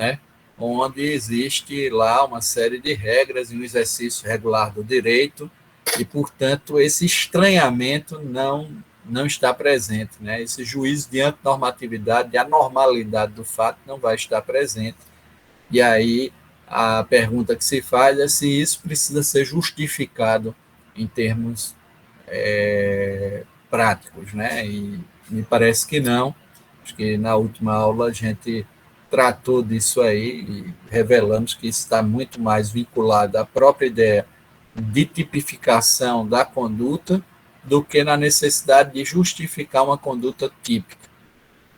né? Onde existe lá uma série de regras e um exercício regular do direito, e, portanto, esse estranhamento não está presente, né? Esse juízo de antinormatividade, de anormalidade do fato, não vai estar presente. E aí a pergunta que se faz é se isso precisa ser justificado em termos práticos, né? E me parece que não. Acho que na última aula a gente tratou disso aí e revelamos que isso está muito mais vinculado à própria ideia de tipificação da conduta do que na necessidade de justificar uma conduta típica,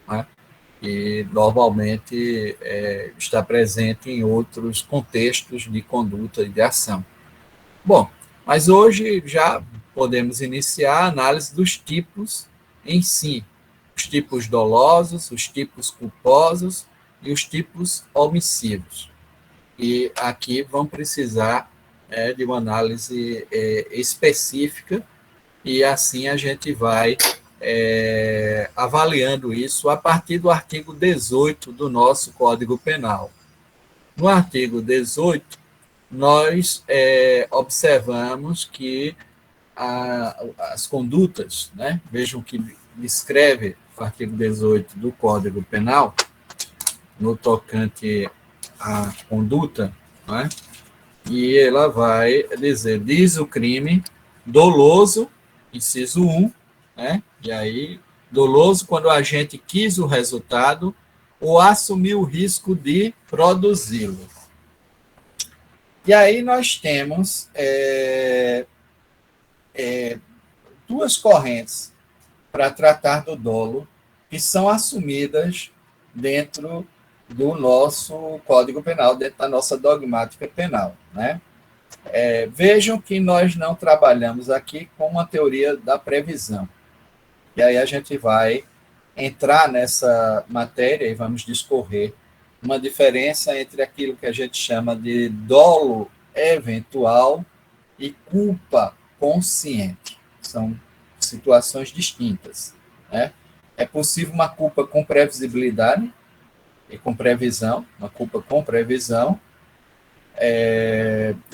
né? Que normalmente está presente em outros contextos de conduta e de ação. Bom, mas hoje já podemos iniciar a análise dos tipos em si, os tipos dolosos, os tipos culposos e os tipos omissivos. E aqui vão precisar de uma análise específica, e assim a gente vai avaliando isso a partir do artigo 18 do nosso Código Penal. No artigo 18, nós observamos que as condutas, né, vejam que descreve o artigo 18 do Código Penal, no tocante à conduta, né, e ela vai dizer, diz o crime doloso, inciso 1, né, e aí, doloso quando o agente quis o resultado ou assumiu o risco de produzi-lo. E aí nós temos duas correntes para tratar do dolo que são assumidas dentro do nosso Código Penal, dentro da nossa dogmática penal, né? Vejam que nós não trabalhamos aqui com uma teoria da previsão. E aí a gente vai entrar nessa matéria e vamos discorrer uma diferença entre aquilo que a gente chama de dolo eventual e culpa consciente. São situações distintas, né? É possível uma culpa com previsibilidade e com previsão, uma culpa com previsão,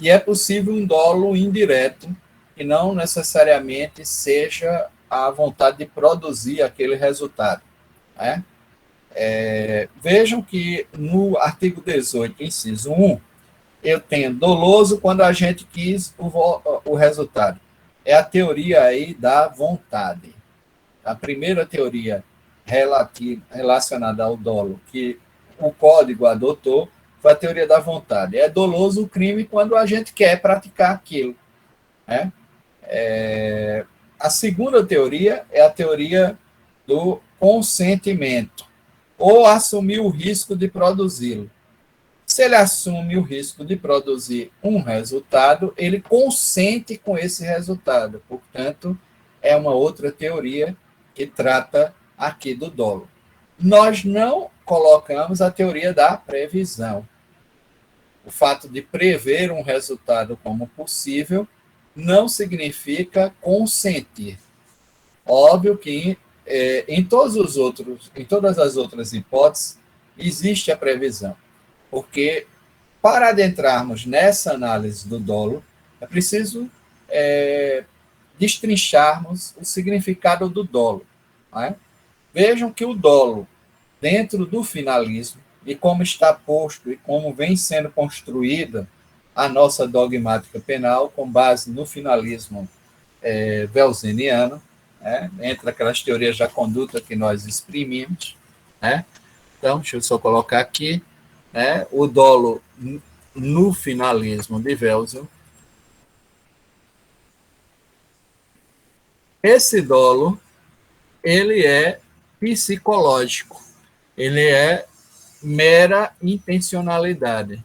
e é possível um dolo indireto, que não necessariamente seja a vontade de produzir aquele resultado, né? Vejam que no artigo 18, inciso 1, eu tenho doloso quando a gente quis o resultado. É a teoria aí da vontade. A primeira teoria relacionada ao dolo que o código adotou foi a teoria da vontade. É doloso o crime quando a gente quer praticar aquilo, né? A segunda teoria é a teoria do consentimento, ou assumir o risco de produzi-lo. Se ele assume o risco de produzir um resultado, ele consente com esse resultado. Portanto, é uma outra teoria que trata aqui do dolo. Nós não colocamos a teoria da previsão. O fato de prever um resultado como possível não significa consentir. Óbvio que em todas as outras hipóteses existe a previsão, porque para adentrarmos nessa análise do dolo é preciso destrincharmos o significado do dolo, né? Vejam que o dolo, dentro do finalismo, e como está posto e como vem sendo construída a nossa dogmática penal, com base no finalismo welseniano, né, entre aquelas teorias da conduta que nós exprimimos, né? Então, deixa eu só colocar aqui, né, o dolo no finalismo de Welsel. Esse dolo, ele é psicológico, ele é mera intencionalidade,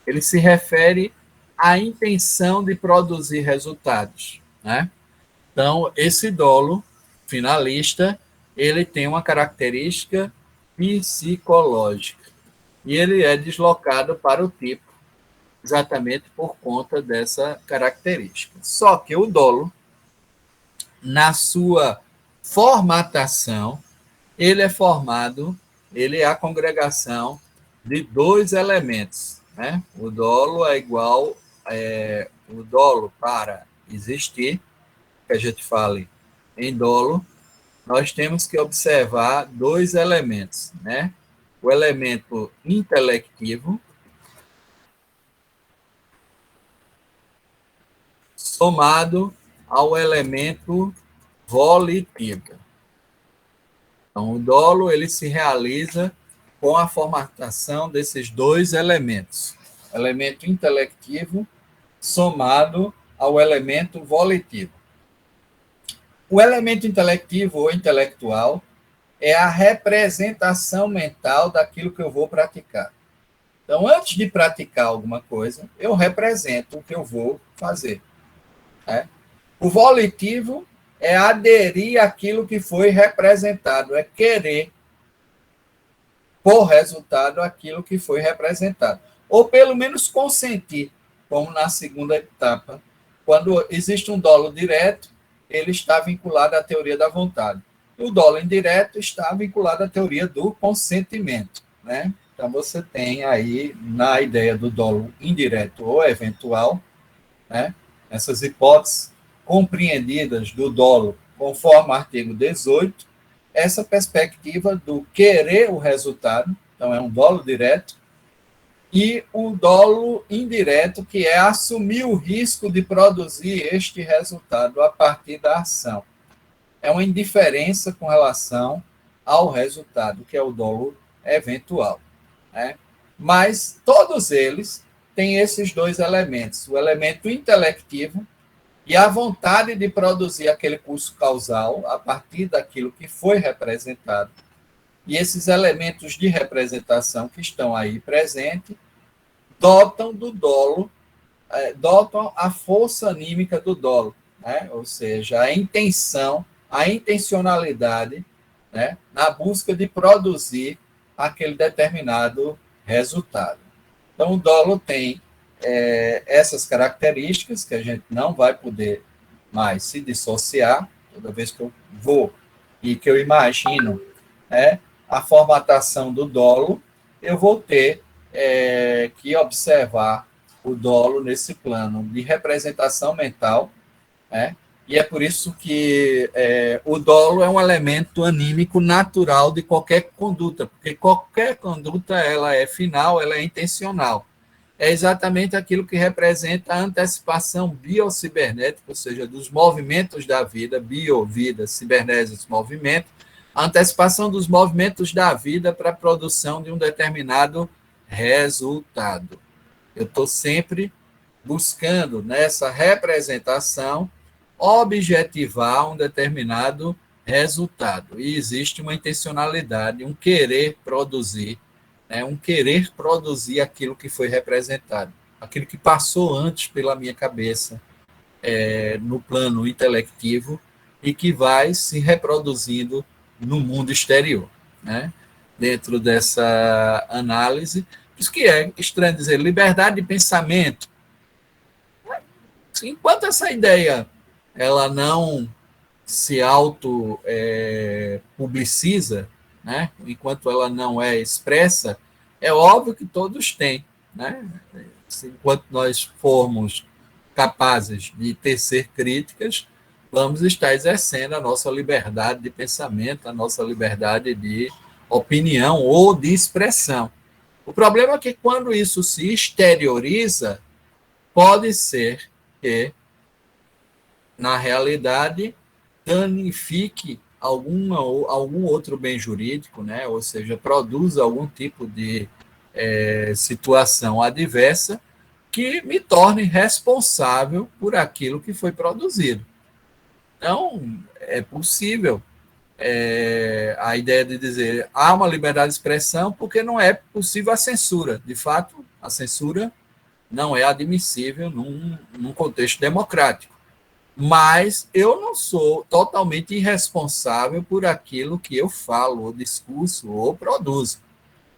Ele se refere à intenção de produzir resultados, né? Então, esse dolo finalista, ele tem uma característica psicológica e ele é deslocado para o tipo exatamente por conta dessa característica. Só que o dolo, na sua formatação, ele é formado, ele é a congregação de dois elementos, né? O dolo é igual, o dolo para existir, que a gente fale em dolo, nós temos que observar dois elementos, né? O elemento intelectivo, somado ao elemento volitivo. Então, o dolo ele se realiza com a formatação desses dois elementos, o elemento intelectivo somado ao elemento volitivo. O elemento intelectivo ou intelectual é a representação mental daquilo que eu vou praticar. Então, antes de praticar alguma coisa, eu represento o que eu vou fazer. Né? O volitivo é aderir àquilo que foi representado, é querer, por resultado, aquilo que foi representado. Ou pelo menos consentir, como na segunda etapa. Quando existe um dolo direto, ele está vinculado à teoria da vontade. O dolo indireto está vinculado à teoria do consentimento. Né? Então, você tem aí, na ideia do dolo indireto ou eventual, né, essas hipóteses compreendidas do dolo, conforme o artigo 18, essa perspectiva do querer o resultado, então é um dolo direto, e o dolo indireto, que é assumir o risco de produzir este resultado a partir da ação. É uma indiferença com relação ao resultado, que é o dolo eventual. Né? Mas todos eles têm esses dois elementos, o elemento intelectivo e a vontade de produzir aquele curso causal a partir daquilo que foi representado. E esses elementos de representação que estão aí presentes dotam do dolo, dotam a força anímica do dolo, né? Ou seja, a intenção, a intencionalidade, né? Na busca de produzir aquele determinado resultado. Então, o dolo tem essas características que a gente não vai poder mais se dissociar, toda vez que eu vou e que eu imagino a formatação do dolo, eu vou ter que observar o dolo nesse plano de representação mental, né? E é por isso que o dolo é um elemento anímico natural de qualquer conduta, porque qualquer conduta ela é final, ela é intencional. É exatamente aquilo que representa a antecipação biocibernética, ou seja, dos movimentos da vida, bio-vida, cibernésia, movimento, a antecipação dos movimentos da vida para a produção de um determinado resultado. Eu estou sempre buscando, nessa representação, objetivar um determinado resultado. E existe uma intencionalidade, um querer produzir, um querer produzir aquilo que foi representado, aquilo que passou antes pela minha cabeça, no plano intelectivo, e que vai se reproduzindo no mundo exterior. Né? Dentro dessa análise, isso que é estranho dizer, liberdade de pensamento. Enquanto essa ideia ela não se auto-publiciza, né? Enquanto ela não é expressa, é óbvio que todos têm. Né? Enquanto nós formos capazes de tecer críticas, vamos estar exercendo a nossa liberdade de pensamento, a nossa liberdade de opinião ou de expressão. O problema é que quando isso se exterioriza, pode ser que, na realidade, danifique algum outro bem jurídico, né? Ou seja, produza algum tipo de situação adversa que me torne responsável por aquilo que foi produzido. Então, é possível a ideia de dizer há uma liberdade de expressão porque não é possível a censura. De fato, a censura não é admissível num contexto democrático. Mas eu não sou totalmente irresponsável por aquilo que eu falo, ou discurso, ou produzo.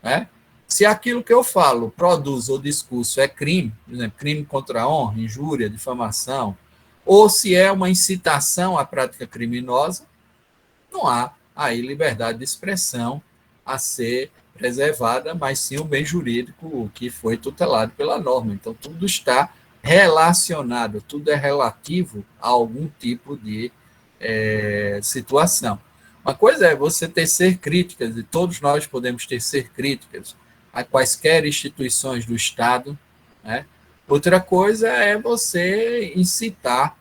Né? Se aquilo que eu falo, produzo ou discurso é crime, por exemplo, crime contra a honra, injúria, difamação, ou se é uma incitação à prática criminosa, não há aí liberdade de expressão a ser preservada, mas sim o bem jurídico que foi tutelado pela norma. Então, tudo está relacionado, tudo é relativo a algum tipo de situação. Uma coisa é você tecer críticas, e todos nós podemos tecer críticas a quaisquer instituições do Estado, né? Outra coisa é você incitar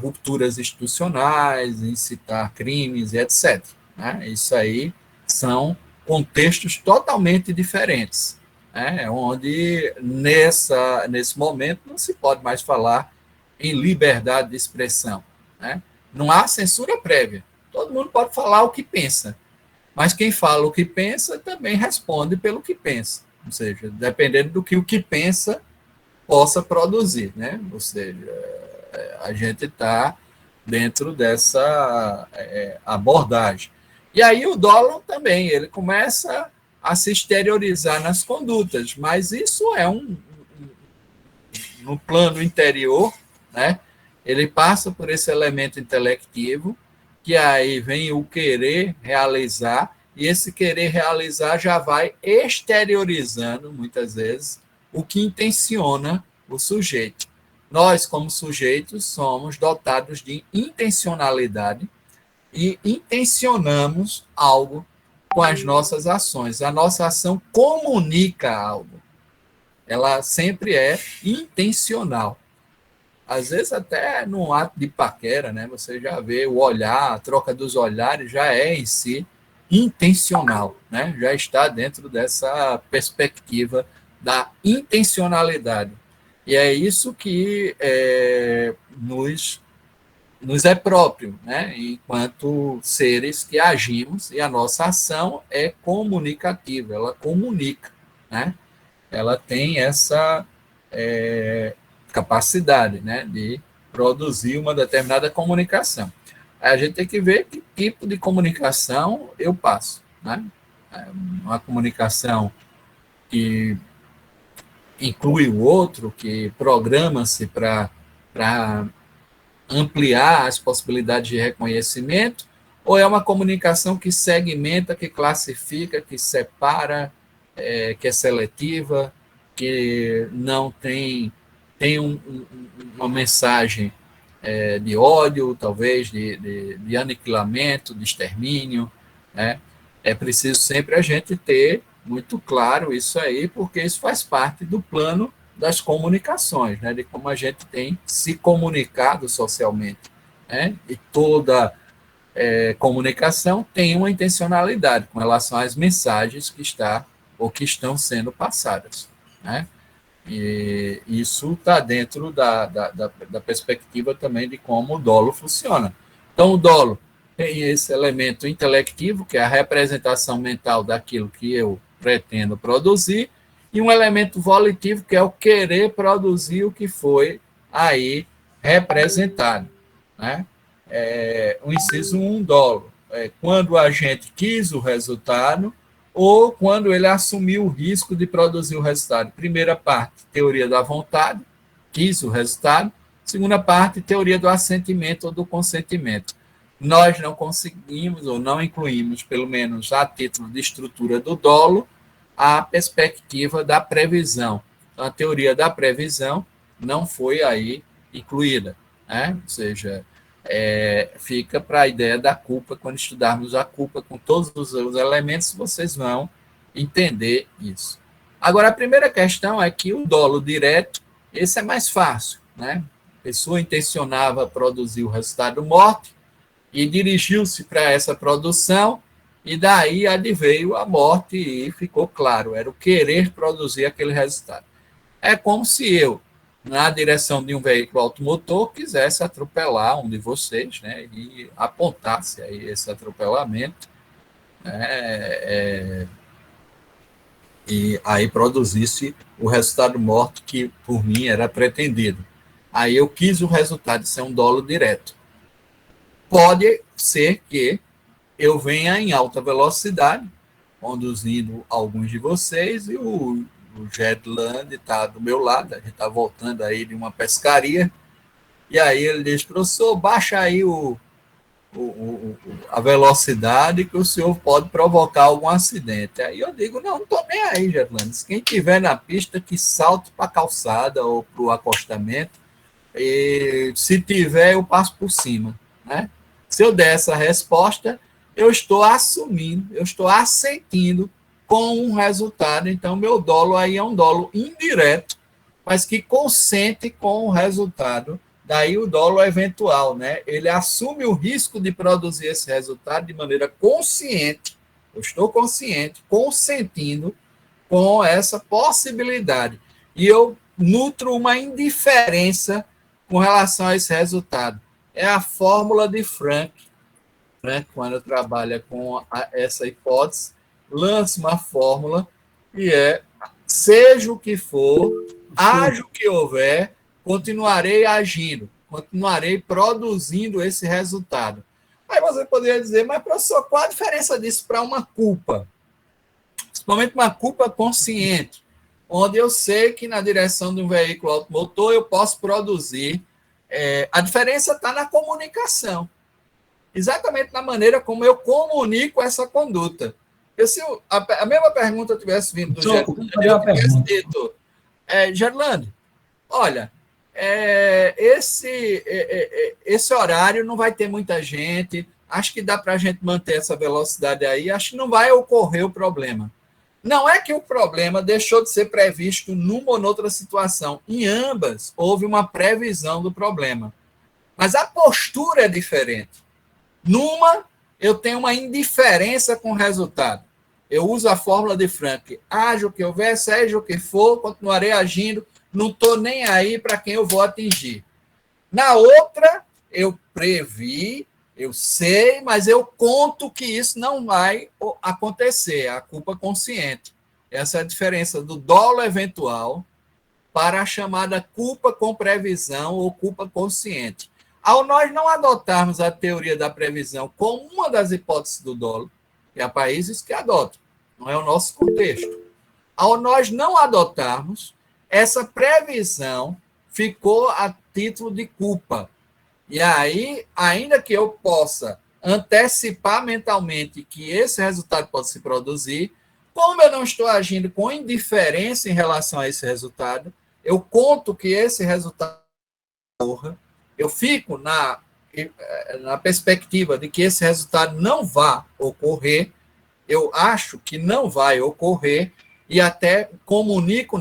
rupturas institucionais, incitar crimes e etc. Né? Isso aí são contextos totalmente diferentes, né? Onde nesse momento não se pode mais falar em liberdade de expressão. Né? Não há censura prévia. Todo mundo pode falar o que pensa, mas quem fala o que pensa também responde pelo que pensa. Ou seja, dependendo do que o que pensa possa produzir, né? Ou seja, a gente está dentro dessa abordagem. E aí o dolo também, ele começa a se exteriorizar nas condutas, mas isso é no plano interior, né? Ele passa por esse elemento intelectivo, que aí vem o querer realizar, e esse querer realizar já vai exteriorizando, muitas vezes, o que intenciona o sujeito. Nós, como sujeitos, somos dotados de intencionalidade e intencionamos algo com as nossas ações. A nossa ação comunica algo. Ela sempre é intencional. Às vezes até num ato de paquera, né? Você já vê o olhar, a troca dos olhares já é em si intencional, né? Já está dentro dessa perspectiva da intencionalidade. E é isso que nos é próprio, né? Enquanto seres que agimos, e a nossa ação é comunicativa, ela comunica, né? Ela tem essa capacidade, né, de produzir uma determinada comunicação. A gente tem que ver que tipo de comunicação eu passo, né? Uma comunicação que inclui o outro, que programa-se para ampliar as possibilidades de reconhecimento, ou é uma comunicação que segmenta, que classifica, que separa, que é seletiva, que não tem uma mensagem de ódio, talvez, de aniquilamento, de extermínio, né? É preciso sempre a gente ter muito claro isso aí, porque isso faz parte do plano das comunicações, né? De como a gente tem se comunicado socialmente, né? E toda comunicação tem uma intencionalidade com relação às mensagens que está ou que estão sendo passadas, né? E isso está dentro da perspectiva também de como o dolo funciona. Então, o dolo tem esse elemento intelectivo, que é a representação mental daquilo que eu pretendo produzir, e um elemento volitivo, que é o querer produzir o que foi aí representado. Né? O inciso 1, dolo. Quando a gente quis o resultado, ou quando ele assumiu o risco de produzir o resultado. Primeira parte, teoria da vontade, quis o resultado. Segunda parte, teoria do assentimento ou do consentimento. Nós não conseguimos ou não incluímos, pelo menos a título de estrutura do dolo, a perspectiva da previsão. Então, a teoria da previsão não foi aí incluída, né? Ou seja, fica para a ideia da culpa. Quando estudarmos a culpa com todos os elementos, vocês vão entender isso. Agora, a primeira questão é que o dolo direto, esse é mais fácil, né? A pessoa intencionava produzir o resultado morte e dirigiu-se para essa produção, e daí adveio a morte e ficou claro, era o querer produzir aquele resultado. É como se eu, na direção de um veículo automotor, quisesse atropelar um de vocês, né, e apontasse aí esse atropelamento, né, e aí produzisse o resultado morto que, por mim, era pretendido. Aí eu quis o resultado de ser um dolo direto. Pode ser que eu venha em alta velocidade, conduzindo alguns de vocês, e o Jetland está do meu lado, a gente está voltando aí de uma pescaria, e aí ele diz, professor, baixa aí o a velocidade que o senhor pode provocar algum acidente. Aí eu digo, não estou nem aí, Gerlando. Quem estiver na pista, que salte para a calçada ou para o acostamento, e se tiver, eu passo por cima. Né? Se eu der essa resposta, eu estou assumindo, eu estou assentindo com um resultado. Então, meu dolo aí é um dolo indireto, mas que consente com o resultado. Daí o dolo eventual, né? Ele assume o risco de produzir esse resultado de maneira consciente. Eu estou consciente, consentindo com essa possibilidade. E eu nutro uma indiferença com relação a esse resultado. É a fórmula de Frank, né? Quando trabalha com essa hipótese, lança uma fórmula que é: seja o que for, haja o que houver, continuarei agindo, continuarei produzindo esse resultado. Aí você poderia dizer, mas professor, qual a diferença disso para uma culpa? Principalmente uma culpa consciente, onde eu sei que na direção de um veículo automotor eu posso produzir. A diferença está na comunicação, exatamente na maneira como eu comunico essa conduta. Se a mesma pergunta tivesse vindo do Gerlando, eu tivesse dito, Gerlando, olha, esse horário não vai ter muita gente, acho que dá para a gente manter essa velocidade aí, acho que não vai ocorrer o problema. Não é que o problema deixou de ser previsto numa ou noutra situação. Em ambas, houve uma previsão do problema. Mas a postura é diferente. Numa, eu tenho uma indiferença com o resultado. Eu uso a fórmula de Frank. Haja o que houver, seja o que for, continuarei agindo, não estou nem aí para quem eu vou atingir. Na outra, eu previ, eu sei, mas eu conto que isso não vai acontecer, a culpa consciente. Essa é a diferença do dolo eventual para a chamada culpa com previsão ou culpa consciente. Ao nós não adotarmos a teoria da previsão como uma das hipóteses do dolo, e há países que adotam, não é o nosso contexto. Ao nós não adotarmos, essa previsão ficou a título de culpa. E aí, ainda que eu possa antecipar mentalmente que esse resultado pode se produzir, como eu não estou agindo com indiferença em relação a esse resultado, eu conto que esse resultado ocorra, eu fico na perspectiva de que esse resultado não vai ocorrer, eu acho que não vai ocorrer, e até comunico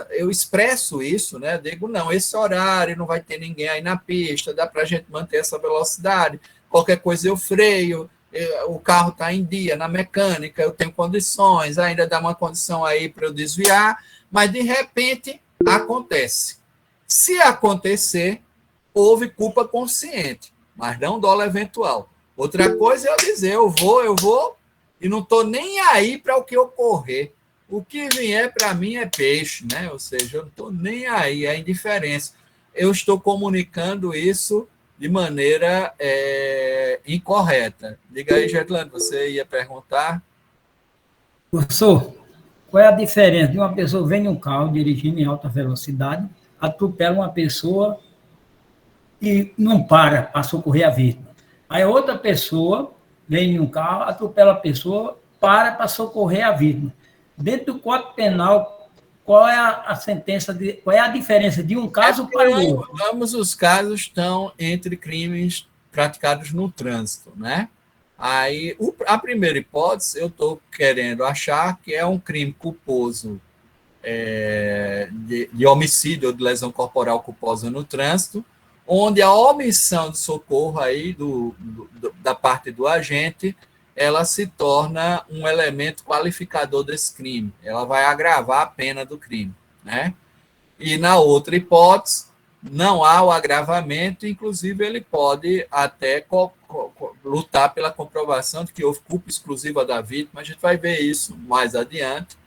eu expresso isso, né? Digo, não, esse horário não vai ter ninguém aí na pista, dá para a gente manter essa velocidade, qualquer coisa eu freio, o carro está em dia, na mecânica, eu tenho condições, ainda dá uma condição aí para eu desviar, mas de repente acontece. Se acontecer, houve culpa consciente, mas não dolo eventual. Outra coisa é eu dizer, eu vou, e não estou nem aí para o que ocorrer. O que vier para mim é peixe, né? Ou seja, eu não estou nem aí, é indiferença. Eu estou comunicando isso de maneira incorreta. Diga aí, Gerlando, você ia perguntar? Professor, qual é a diferença de uma pessoa vem em um carro dirigindo em alta velocidade, atropela uma pessoa e não para socorrer a vítima? Aí outra pessoa vem em um carro, atropela a pessoa, para socorrer a vítima. Dentro do Código Penal, qual é a sentença, qual é a diferença de um caso para o outro? Ambos os casos estão entre crimes praticados no trânsito, né? Aí, a primeira hipótese, eu estou querendo achar que é um crime culposo de homicídio ou de lesão corporal culposa no trânsito, onde a omissão de socorro aí da parte do agente, ela se torna um elemento qualificador desse crime. Ela vai agravar a pena do crime, né? E na outra hipótese, não há o agravamento, inclusive ele pode até lutar pela comprovação de que houve culpa exclusiva da vítima, a gente vai ver isso mais adiante,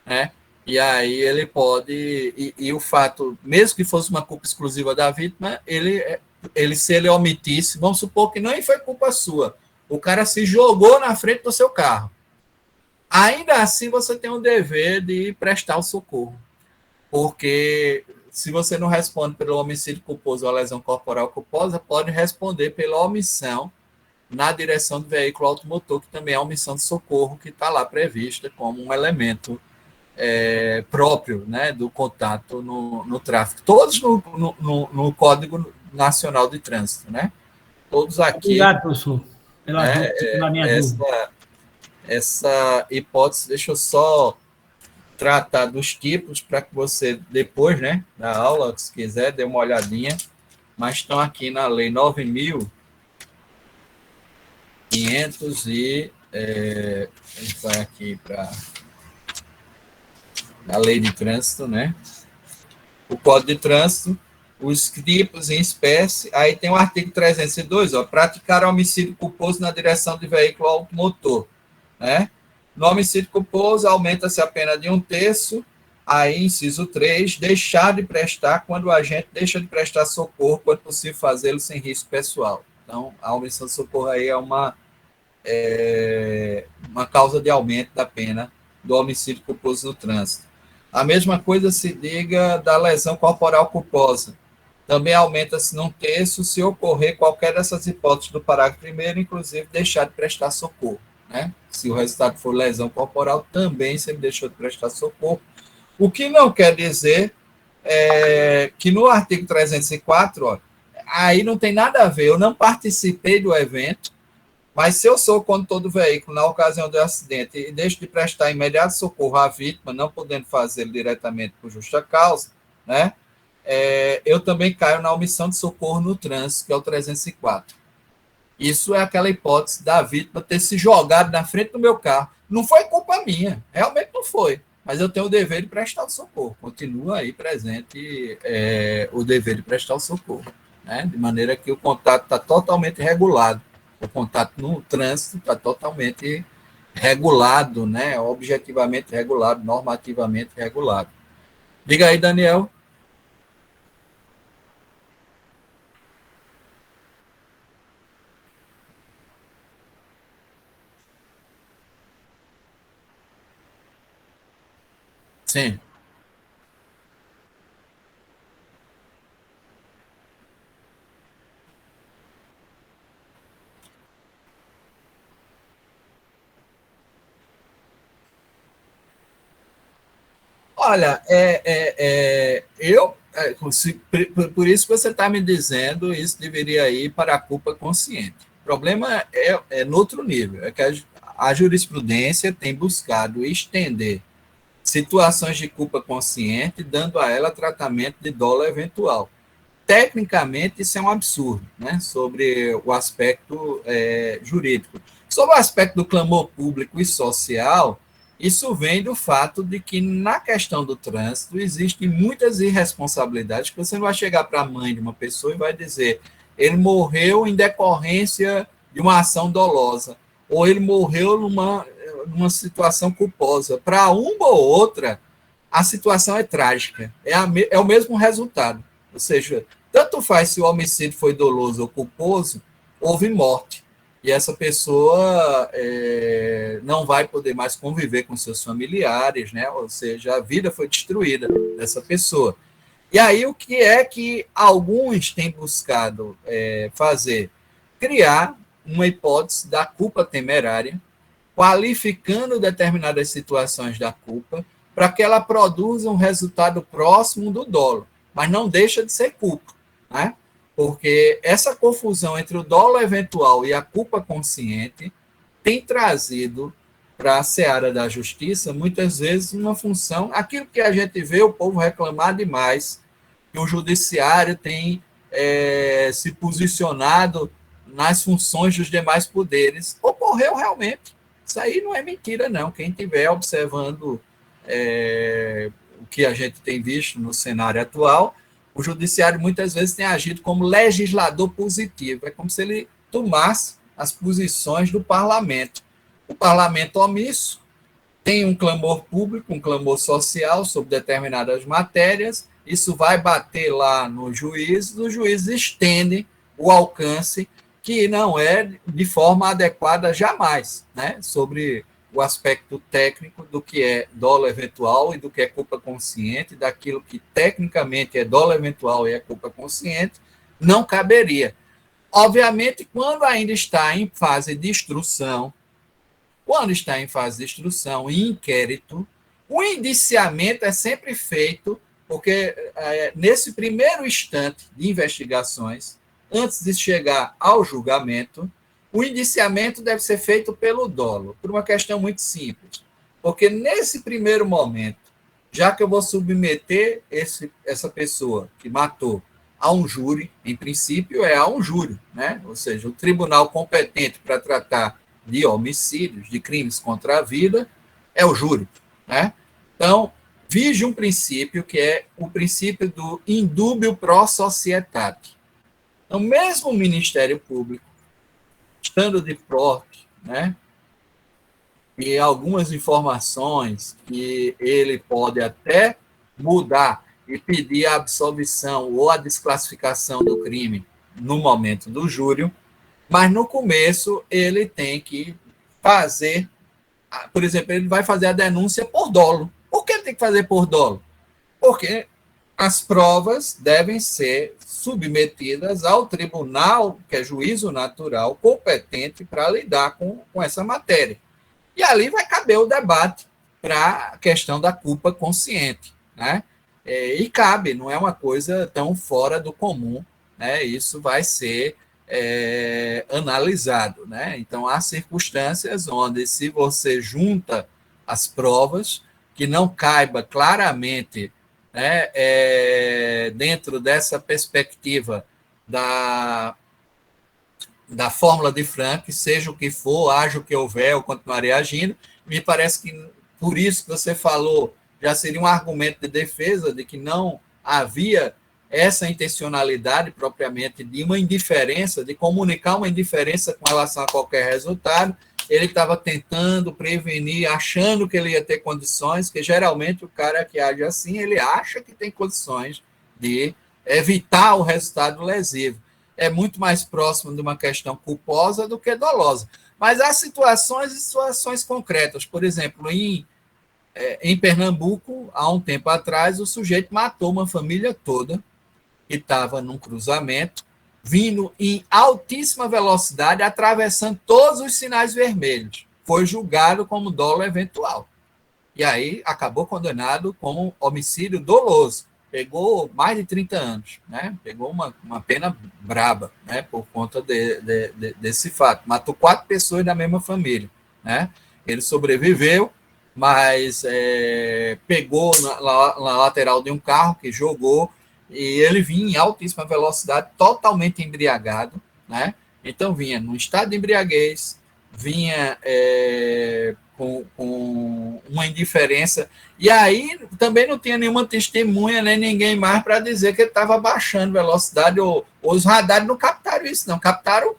né? E aí ele pode, e o fato, mesmo que fosse uma culpa exclusiva da vítima, se ele omitisse, vamos supor que nem foi culpa sua, o cara se jogou na frente do seu carro. Ainda assim, você tem o dever de prestar o socorro. Porque se você não responde pelo homicídio culposo ou a lesão corporal culposa, pode responder pela omissão na direção do veículo automotor, que também é uma missão de socorro que está lá prevista como um elemento próprio, né, do contato no tráfego. Todos no Código Nacional de Trânsito, né? Todos aqui. Obrigado, professor, pela minha dúvida. Essa hipótese, deixa eu só tratar dos tipos para que você, depois, né, da aula, se quiser, dê uma olhadinha, mas estão aqui na Lei 9.500 e a gente vai aqui para a Lei de Trânsito, né? O Código de Trânsito, os tipos em espécie, aí tem o artigo 302, praticar homicídio culposo na direção de veículo automotor, né? No homicídio culposo, aumenta-se a pena de 1/3, aí, inciso 3, deixar de prestar quando o agente deixa de prestar socorro, quando possível fazê-lo sem risco pessoal. Então, a omissão de socorro aí é uma causa de aumento da pena do homicídio culposo no trânsito. A mesma coisa se diga da lesão corporal culposa. Também aumenta-se num terço se ocorrer qualquer dessas hipóteses do parágrafo 1º, inclusive deixar de prestar socorro, né? Se o resultado for lesão corporal, também se ele deixou de prestar socorro. O que não quer dizer que no artigo 304, aí não tem nada a ver, eu não participei do evento, mas se eu sou o condutor do veículo na ocasião do acidente e deixo de prestar imediato socorro à vítima, não podendo fazê-lo diretamente por justa causa, né? Eu também caio na omissão de socorro no trânsito, que é o 304. Isso é aquela hipótese da vítima ter se jogado na frente do meu carro. Não foi culpa minha, realmente não foi, mas eu tenho o dever de prestar o socorro. Continua aí presente o dever de prestar o socorro, né? De maneira que o contato está totalmente regulado. O contato no trânsito está totalmente regulado, né? Objetivamente regulado, normativamente regulado. Diga aí, Daniel. Sim. Olha, por isso que você está me dizendo, isso deveria ir para a culpa consciente. O problema no outro nível, é que a jurisprudência tem buscado estender situações de culpa consciente, dando a ela tratamento de dolo eventual. Tecnicamente, isso é um absurdo, né, sobre o aspecto jurídico. Sobre o aspecto do clamor público e social, isso vem do fato de que, na questão do trânsito, existem muitas irresponsabilidades, que você não vai chegar para a mãe de uma pessoa e vai dizer ele morreu em decorrência de uma ação dolosa, ou ele morreu numa situação culposa. Para uma ou outra, a situação é trágica, é o mesmo resultado. Ou seja, tanto faz se o homicídio foi doloso ou culposo, houve morte. E essa pessoa não vai poder mais conviver com seus familiares, né? Ou seja, a vida foi destruída dessa pessoa. E aí o que é que alguns têm buscado fazer? Criar uma hipótese da culpa temerária, qualificando determinadas situações da culpa, para que ela produza um resultado próximo do dolo, mas não deixa de ser culpa, né? Porque essa confusão entre o dolo eventual e a culpa consciente tem trazido para a seara da justiça, muitas vezes, uma função, aquilo que a gente vê o povo reclamar demais, que o judiciário tem se posicionado nas funções dos demais poderes. Ocorreu realmente. Isso aí não é mentira, não. Quem estiver observando o que a gente tem visto no cenário atual, o judiciário muitas vezes tem agido como legislador positivo. É como se ele tomasse as posições do parlamento. O parlamento omisso tem um clamor público, um clamor social sobre determinadas matérias, isso vai bater lá no juiz, os juízes estendem o alcance, que não é de forma adequada jamais, né, sobre o aspecto técnico do que é dolo eventual e do que é culpa consciente, daquilo que tecnicamente é dolo eventual e é culpa consciente, não caberia. Obviamente, quando ainda está em fase de instrução, e inquérito, o indiciamento é sempre feito, porque nesse primeiro instante de investigações, antes de chegar ao julgamento, o indiciamento deve ser feito pelo dolo, por uma questão muito simples. Porque nesse primeiro momento, já que eu vou submeter essa pessoa que matou a um júri, em princípio é a um júri, né? Ou seja, o tribunal competente para tratar de homicídios, de crimes contra a vida, é o júri, né? Então, vige um princípio que é o princípio do indúbio pro societate. Então, mesmo o Ministério Público, estando de porte, né, e algumas informações que ele pode até mudar e pedir a absolvição ou a desclassificação do crime no momento do júri, mas no começo ele tem que fazer, por exemplo, ele vai fazer a denúncia por dolo. Por que ele tem que fazer por dolo? Porque as provas devem ser submetidas ao tribunal, que é juízo natural, competente para lidar com essa matéria. E ali vai caber o debate para a questão da culpa consciente, né? E cabe, não é uma coisa tão fora do comum, né? Isso vai ser analisado, né? Então, há circunstâncias onde, se você junta as provas, que não caiba claramente, né, dentro dessa perspectiva da fórmula de Frank, seja o que for, haja o que houver, eu continuarei agindo. Me parece que, por isso que você falou, já seria um argumento de defesa de que não havia essa intencionalidade propriamente de uma indiferença, de comunicar uma indiferença com relação a qualquer resultado. Ele estava tentando prevenir, achando que ele ia ter condições, que geralmente o cara que age assim, ele acha que tem condições de evitar o resultado lesivo. É muito mais próximo de uma questão culposa do que dolosa. Mas há situações e situações concretas. Por exemplo, em Pernambuco, há um tempo atrás, o sujeito matou uma família toda que estava num cruzamento, vindo em altíssima velocidade, atravessando todos os sinais vermelhos. Foi julgado como dolo eventual. E aí acabou condenado como homicídio doloso. Pegou mais de 30 anos, né? Pegou uma pena braba, né? Por conta desse fato. Matou 4 pessoas da mesma família, né? Ele sobreviveu, mas pegou na lateral de um carro que jogou, e ele vinha em altíssima velocidade, totalmente embriagado, né? Então vinha num estado de embriaguez, vinha com uma indiferença, e aí também não tinha nenhuma testemunha, nem ninguém mais para dizer que ele estava baixando velocidade, ou os radares não captaram isso, não, captaram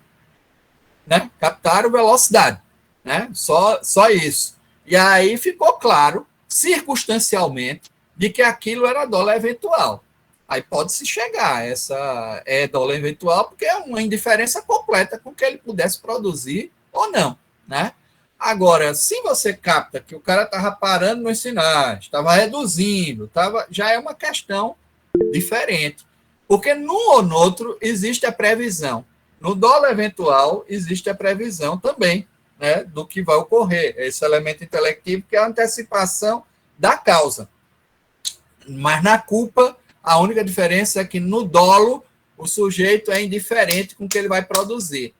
velocidade, né? Só isso. E aí ficou claro, circunstancialmente, de que aquilo era dolo eventual. Aí pode-se chegar a essa dolo eventual, porque é uma indiferença completa com que ele pudesse produzir ou não, né? Agora, se você capta que o cara estava parando nos sinais, estava reduzindo, já é uma questão diferente. Porque num ou no outro existe a previsão. No dolo eventual existe a previsão também, né, do que vai ocorrer. Esse elemento intelectivo que é a antecipação da causa. Mas na culpa, a única diferença é que no dolo o sujeito é indiferente com o que ele vai produzir.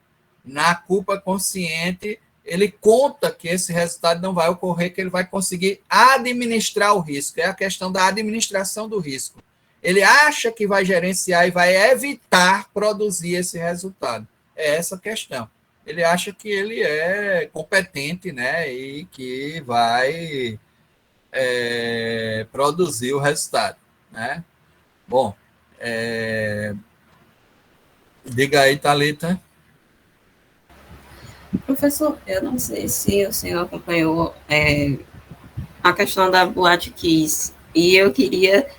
Na culpa consciente, ele conta que esse resultado não vai ocorrer, que ele vai conseguir administrar o risco. É a questão da administração do risco. Ele acha que vai gerenciar e vai evitar produzir esse resultado. É essa a questão. Ele acha que ele é competente, né, e que vai produzir o resultado, né? Bom, diga aí, Thalita. Professor, eu não sei se o senhor acompanhou a questão da Boate Kiss, e eu queria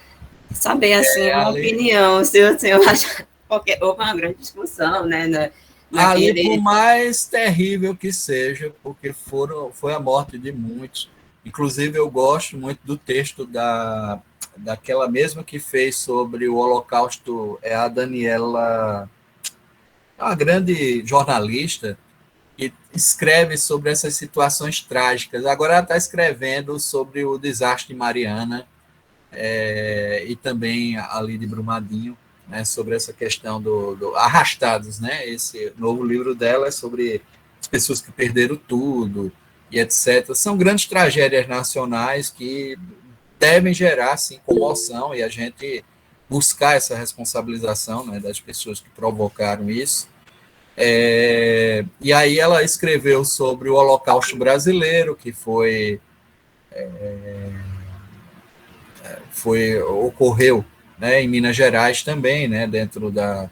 saber, assim, uma opinião, se o senhor acha, porque houve uma grande discussão, né? Ali, por mais terrível que seja, porque foi a morte de muitos. Inclusive, eu gosto muito do texto daquela mesma que fez sobre o Holocausto, a Daniela... é uma grande jornalista que escreve sobre essas situações trágicas. Agora ela está escrevendo sobre o desastre de Mariana, e também ali de Brumadinho, né, sobre essa questão do arrastados, né? Esse novo livro dela é sobre as pessoas que perderam tudo e etc. São grandes tragédias nacionais que devem gerar, assim, comoção, e a gente buscar essa responsabilização, né, das pessoas que provocaram isso. E aí ela escreveu sobre o Holocausto brasileiro, que ocorreu, né, em Minas Gerais também, né, dentro da...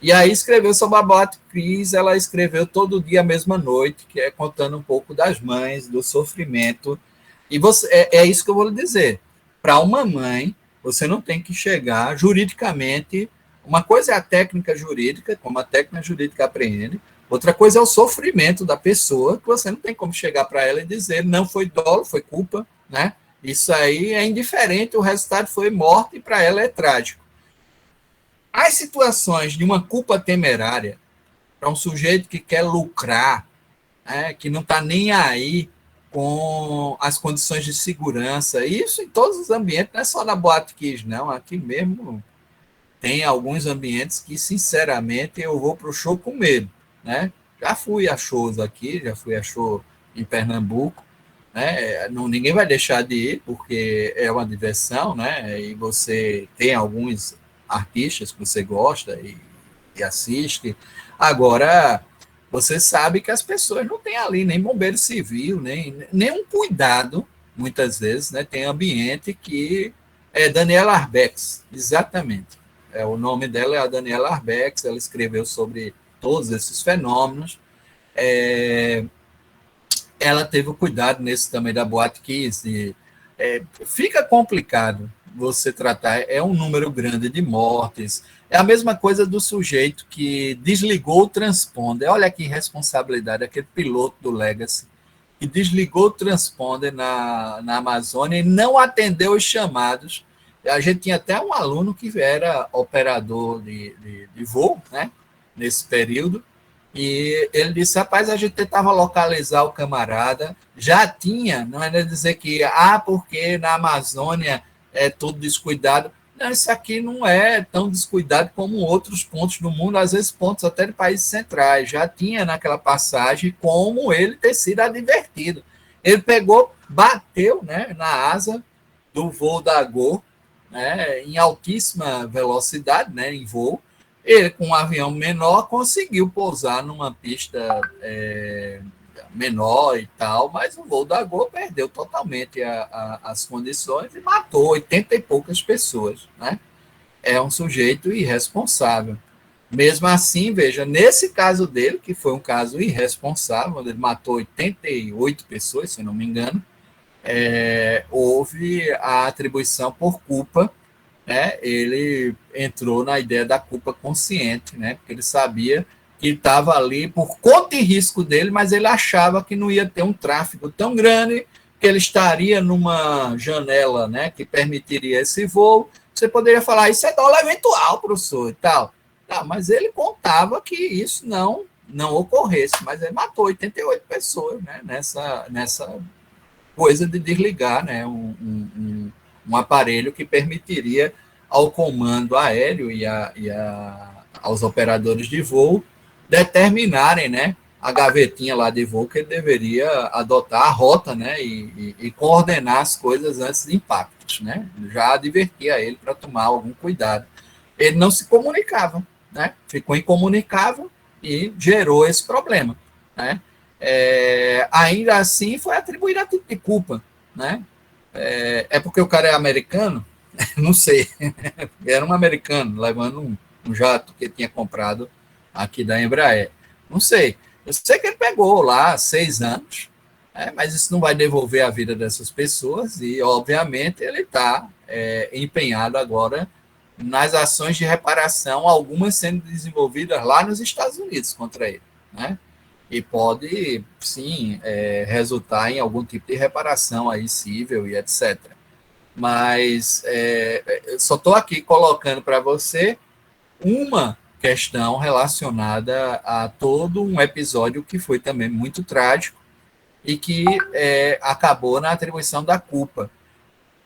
E aí escreveu sobre a Boate Kiss, ela escreveu Todo Dia a Mesma Noite, que é contando um pouco das mães, do sofrimento. E você, é isso que eu vou lhe dizer. Para uma mãe, você não tem que chegar juridicamente. Uma coisa é a técnica jurídica, como a técnica jurídica apreende, outra coisa é o sofrimento da pessoa, que você não tem como chegar para ela e dizer não foi dolo, foi culpa, né? Isso aí é indiferente, o resultado foi morte e para ela é trágico. As situações de uma culpa temerária para um sujeito que quer lucrar, né, que não está nem aí com as condições de segurança, isso em todos os ambientes, não é só na Boate Kiss, não, aqui mesmo tem alguns ambientes que, sinceramente, eu vou para o show com medo, né? Já fui a shows aqui, já fui a show em Pernambuco, né? Não, ninguém vai deixar de ir, porque é uma diversão, né? E você tem alguns artistas que você gosta e assiste. Agora, você sabe que as pessoas não têm ali nem bombeiro civil, nem um cuidado, muitas vezes, né? Tem ambiente que é Daniela Arbex, exatamente. O nome dela é a Daniela Arbex, ela escreveu sobre todos esses fenômenos. Ela teve o cuidado nesse também da Boate Kiss. Fica complicado você tratar, é um número grande de mortes. É a mesma coisa do sujeito que desligou o transponder. Olha que irresponsabilidade, aquele piloto do Legacy, que desligou o transponder na Amazônia e não atendeu os chamados. A gente tinha até um aluno que era operador de voo, né, nesse período, e ele disse, rapaz, a gente tentava localizar o camarada, já tinha, não era dizer que, porque na Amazônia é tudo descuidado. Não, isso aqui não é tão descuidado como outros pontos do mundo, às vezes pontos até de países centrais. Já tinha naquela passagem como ele ter sido advertido. Ele pegou, bateu, né, na asa do voo da Gol, né, em altíssima velocidade, né, em voo. Ele, com um avião menor, conseguiu pousar numa pista menor e tal, mas o voo da Gol perdeu totalmente as condições e matou 80 e poucas pessoas, né? É um sujeito irresponsável. Mesmo assim, veja, nesse caso dele, que foi um caso irresponsável, onde ele matou 88 pessoas, se não me engano, houve a atribuição por culpa, né? Ele entrou na ideia da culpa consciente, né? Porque ele sabia que estava ali por conta e risco dele, mas ele achava que não ia ter um tráfego tão grande que ele estaria numa janela, né, que permitiria esse voo. Você poderia falar, isso é dólar eventual, professor, e tal. Tá, mas ele contava que isso não ocorresse, mas ele matou 88 pessoas, né, nessa coisa de desligar, né, um aparelho que permitiria ao comando aéreo e aos operadores de voo determinarem, né, a gavetinha lá de voo que ele deveria adotar a rota, né, e coordenar as coisas antes de impactos, né, já advertia ele para tomar algum cuidado. Ele não se comunicava, né, ficou incomunicável e gerou esse problema, né. Ainda assim foi atribuído a tipo de culpa, né, porque o cara é americano? Não sei, era um americano levando um jato que ele tinha comprado aqui da Embraer. Não sei. Eu sei que ele pegou lá 6 anos, mas isso não vai devolver a vida dessas pessoas e, obviamente, ele está empenhado agora nas ações de reparação, algumas sendo desenvolvidas lá nos Estados Unidos contra ele, né? E pode, sim, resultar em algum tipo de reparação aí civil e etc. Mas eu só estou aqui colocando para você uma questão relacionada a todo um episódio que foi também muito trágico e que acabou na atribuição da culpa.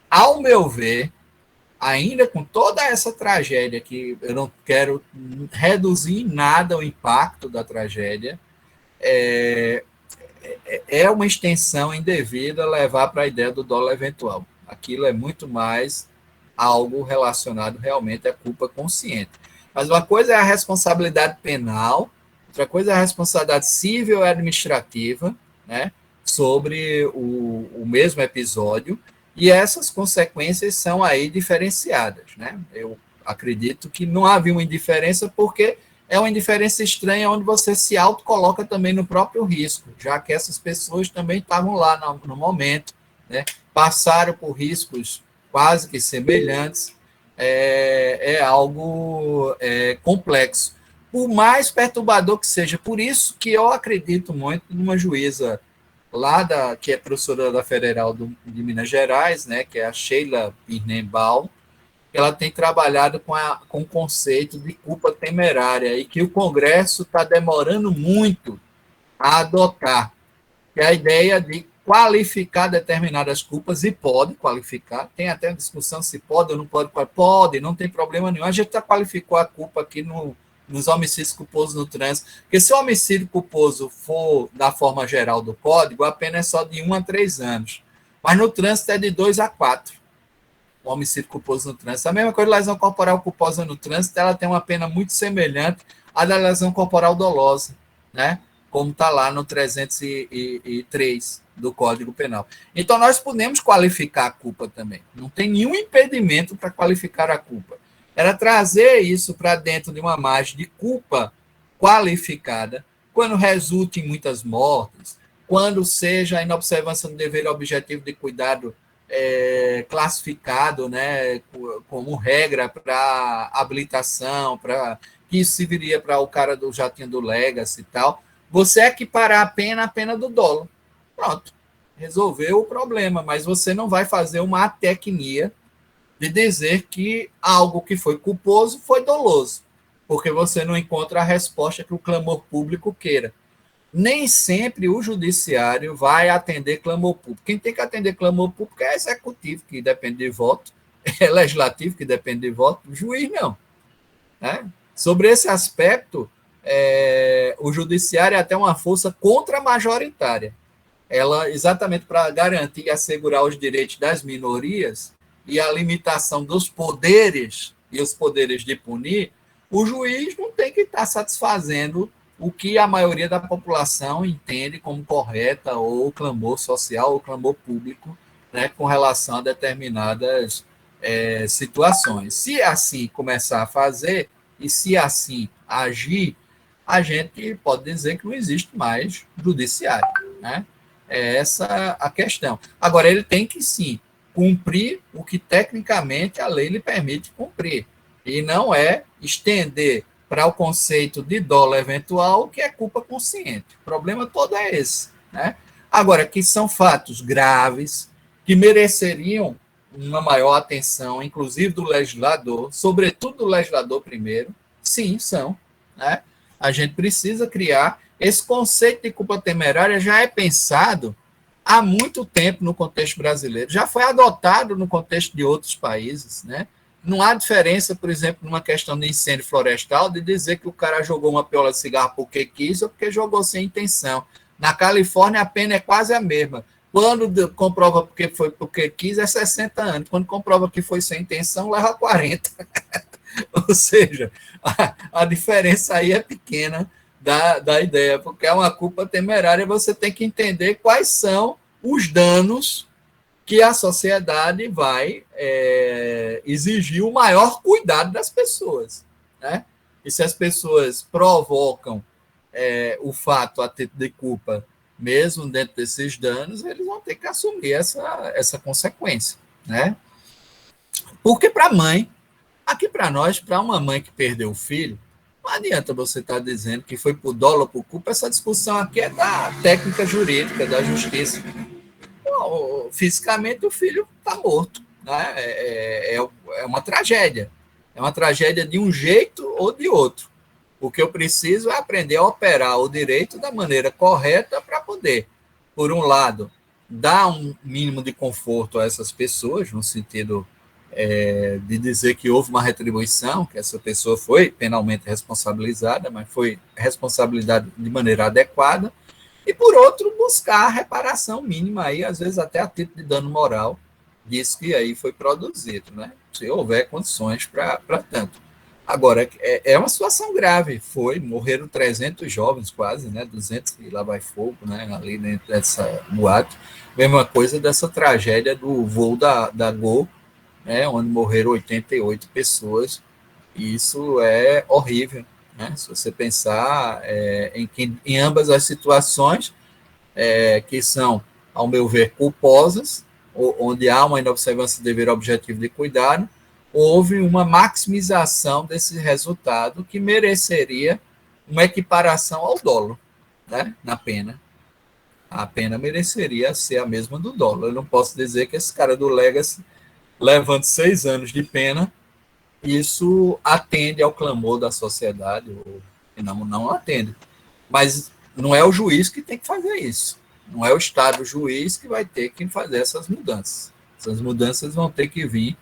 Ao meu ver, ainda com toda essa tragédia, que eu não quero reduzir em nada o impacto da tragédia, é uma extensão indevida levar para a ideia do dolo eventual. Aquilo é muito mais algo relacionado realmente à culpa consciente. Mas uma coisa é a responsabilidade penal, outra coisa é a responsabilidade civil e administrativa, né, sobre o mesmo episódio, e essas consequências são aí diferenciadas, né? Eu acredito que não havia uma indiferença porque é uma indiferença estranha onde você se autocoloca também no próprio risco, já que essas pessoas também estavam lá no momento, né? Passaram por riscos quase que semelhantes, é algo complexo. Por mais perturbador que seja, por isso que eu acredito muito numa juíza lá que é professora da Federal de Minas Gerais, né, que é a Sheila Birnenbaum, ela tem trabalhado com o conceito de culpa temerária e que o Congresso está demorando muito a adotar, que é a ideia de qualificar determinadas culpas, e pode qualificar, tem até discussão se pode ou não pode, pode, não tem problema nenhum. A gente já qualificou a culpa aqui nos homicídios culposos no trânsito, porque se o homicídio culposo for da forma geral do Código, a pena é só de 1 a 3 anos, mas no trânsito é de 2 a 4, o homicídio culposo no trânsito. A mesma coisa, a lesão corporal culposa no trânsito, ela tem uma pena muito semelhante à da lesão corporal dolosa, né? Como está lá no 303 do Código Penal. Então, nós podemos qualificar a culpa também. Não tem nenhum impedimento para qualificar a culpa. Era trazer isso para dentro de uma margem de culpa qualificada, quando resulte em muitas mortes, quando seja a inobservância do dever objetivo de cuidado classificado, né, como regra para habilitação, para que isso serviria para o cara do jatinho do Legacy e tal, você equiparar a pena do dolo. Pronto, resolveu o problema, mas você não vai fazer uma atecnia de dizer que algo que foi culposo foi doloso, porque você não encontra a resposta que o clamor público queira. Nem sempre o judiciário vai atender clamor público. Quem tem que atender clamor público é executivo, que depende de voto, é legislativo, que depende de voto, o juiz não. Né? Sobre esse aspecto, o judiciário é até uma força contra-majoritária. Ela, exatamente para garantir e assegurar os direitos das minorias e a limitação dos poderes e os poderes de punir, o juiz não tem que estar satisfazendo o que a maioria da população entende como correta, ou clamor social, ou clamor público, né, com relação a determinadas situações. Se assim começar a fazer, e se assim agir, a gente pode dizer que não existe mais judiciário, né? É essa a questão. Agora, ele tem que, sim, cumprir o que tecnicamente a lei lhe permite cumprir, e não estender para o conceito de dolo eventual, que é culpa consciente. O problema todo é esse, né? Agora, que são fatos graves, que mereceriam uma maior atenção, inclusive do legislador, sobretudo do legislador primeiro, sim, são, né? A gente precisa criar esse conceito de culpa temerária, já é pensado há muito tempo no contexto brasileiro, já foi adotado no contexto de outros países, né? Não há diferença, por exemplo, numa questão de incêndio florestal, de dizer que o cara jogou uma piola de cigarro porque quis ou porque jogou sem intenção. Na Califórnia, a pena é quase a mesma. Quando comprova porque foi porque quis, é 60 anos. Quando comprova que foi sem intenção, leva 40. Ou seja, a diferença aí é pequena da ideia, porque é uma culpa temerária. Você tem que entender quais são os danos que a sociedade vai exigir o maior cuidado das pessoas, né? E se as pessoas provocam o fato a título de culpa, mesmo dentro desses danos, eles vão ter que assumir essa consequência, né? Porque para a mãe, aqui para nós, para uma mãe que perdeu o filho, não adianta você estar dizendo que foi por dolo ou por culpa. Essa discussão aqui é da técnica jurídica, da justiça. Fisicamente o filho está morto, né? É uma tragédia. É uma tragédia de um jeito ou de outro. O que eu preciso é aprender a operar o direito da maneira correta para poder, por um lado, dar um mínimo de conforto a essas pessoas, no sentido de dizer que houve uma retribuição, que essa pessoa foi penalmente responsabilizada, mas foi responsabilizada de maneira adequada, e, por outro, buscar a reparação mínima, aí, às vezes até a título de dano moral, disso que aí foi produzido, né? Se houver condições para tanto. Agora, é uma situação grave, morreram 300 jovens quase, né? 200 e lá vai fogo, né? Ali dentro dessa boate. Mesma coisa dessa tragédia do voo da Gol, né? Onde morreram 88 pessoas, e isso é horrível, né? Se você pensar em ambas as situações, que são, ao meu ver, culposas, onde há uma inobservância do dever objetivo de cuidado, houve uma maximização desse resultado que mereceria uma equiparação ao dolo, né, na pena. A pena mereceria ser a mesma do dolo. Eu não posso dizer que esse cara do Legacy, levando 6 anos de pena, isso atende ao clamor da sociedade, ou não atende. Mas não é o juiz que tem que fazer isso. Não é o Estado juiz que vai ter que fazer essas mudanças. Essas mudanças vão ter que vir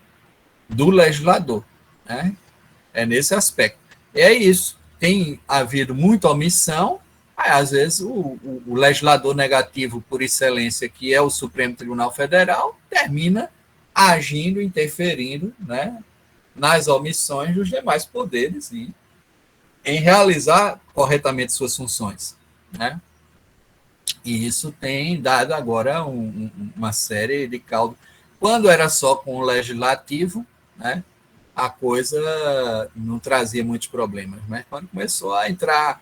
do legislador, né? É nesse aspecto. É isso. Tem havido muita omissão. Às vezes o legislador negativo por excelência, que é o Supremo Tribunal Federal, termina agindo, interferindo, né, nas omissões dos demais poderes e em realizar corretamente suas funções, né? E isso tem dado agora uma série de caldo. Quando era só com o legislativo, né, a coisa não trazia muitos problemas, mas quando começou a entrar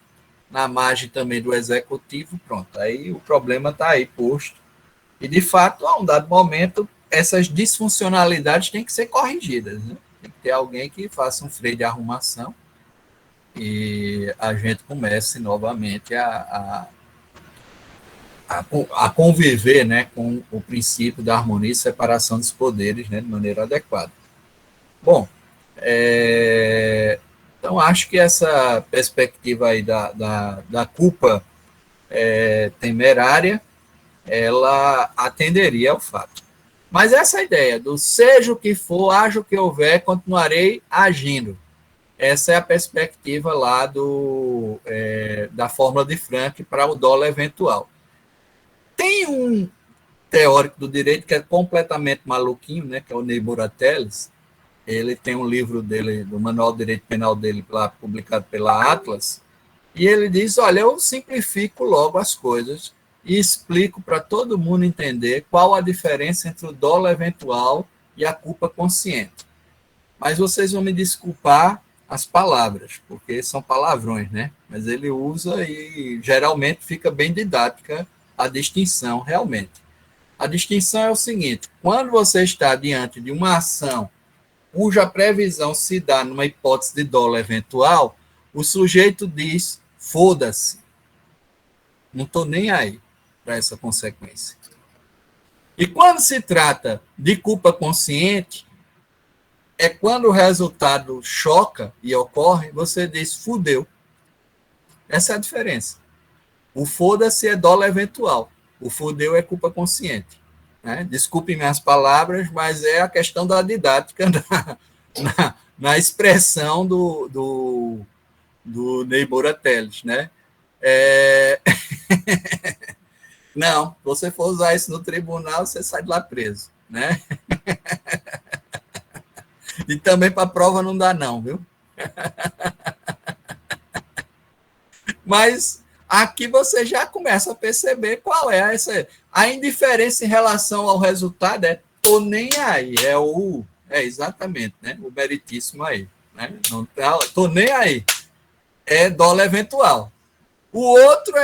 na margem também do executivo, pronto, aí o problema está aí posto. E, de fato, a um dado momento, essas disfuncionalidades têm que ser corrigidas, né? Tem que ter alguém que faça um freio de arrumação e a gente comece novamente a conviver, né, com o princípio da harmonia e separação dos poderes, né, de maneira adequada. Bom, então acho que essa perspectiva aí da culpa temerária, ela atenderia ao fato. Mas essa ideia do seja o que for, haja o que houver, continuarei agindo. Essa é a perspectiva lá da fórmula de Frank para o dolo eventual. Tem um teórico do direito que é completamente maluquinho, né, que é o Ney Burateles. Ele tem um livro dele, do Manual de Direito Penal dele, lá, publicado pela Atlas, e ele diz, olha, eu simplifico logo as coisas e explico para todo mundo entender qual a diferença entre o dolo eventual e a culpa consciente. Mas vocês vão me desculpar as palavras, porque são palavrões, né? Mas ele usa e geralmente fica bem didática a distinção, realmente. A distinção é o seguinte, quando você está diante de uma ação cuja previsão se dá numa hipótese de dolo eventual, o sujeito diz, foda-se, não estou nem aí para essa consequência. E quando se trata de culpa consciente, é quando o resultado choca e ocorre, você diz, fudeu. Essa é a diferença. O foda-se é dolo eventual, o fudeu é culpa consciente. Né? Desculpem minhas palavras, mas é a questão da didática na expressão do Ney Burateles, né? Não, se você for usar isso no tribunal, você sai de lá preso, né? E também para prova não dá não, viu? Mas aqui você já começa a perceber qual é a indiferença em relação ao resultado, tô nem aí, exatamente, né? O meritíssimo aí, né? Não tô nem aí, é dolo eventual. O outro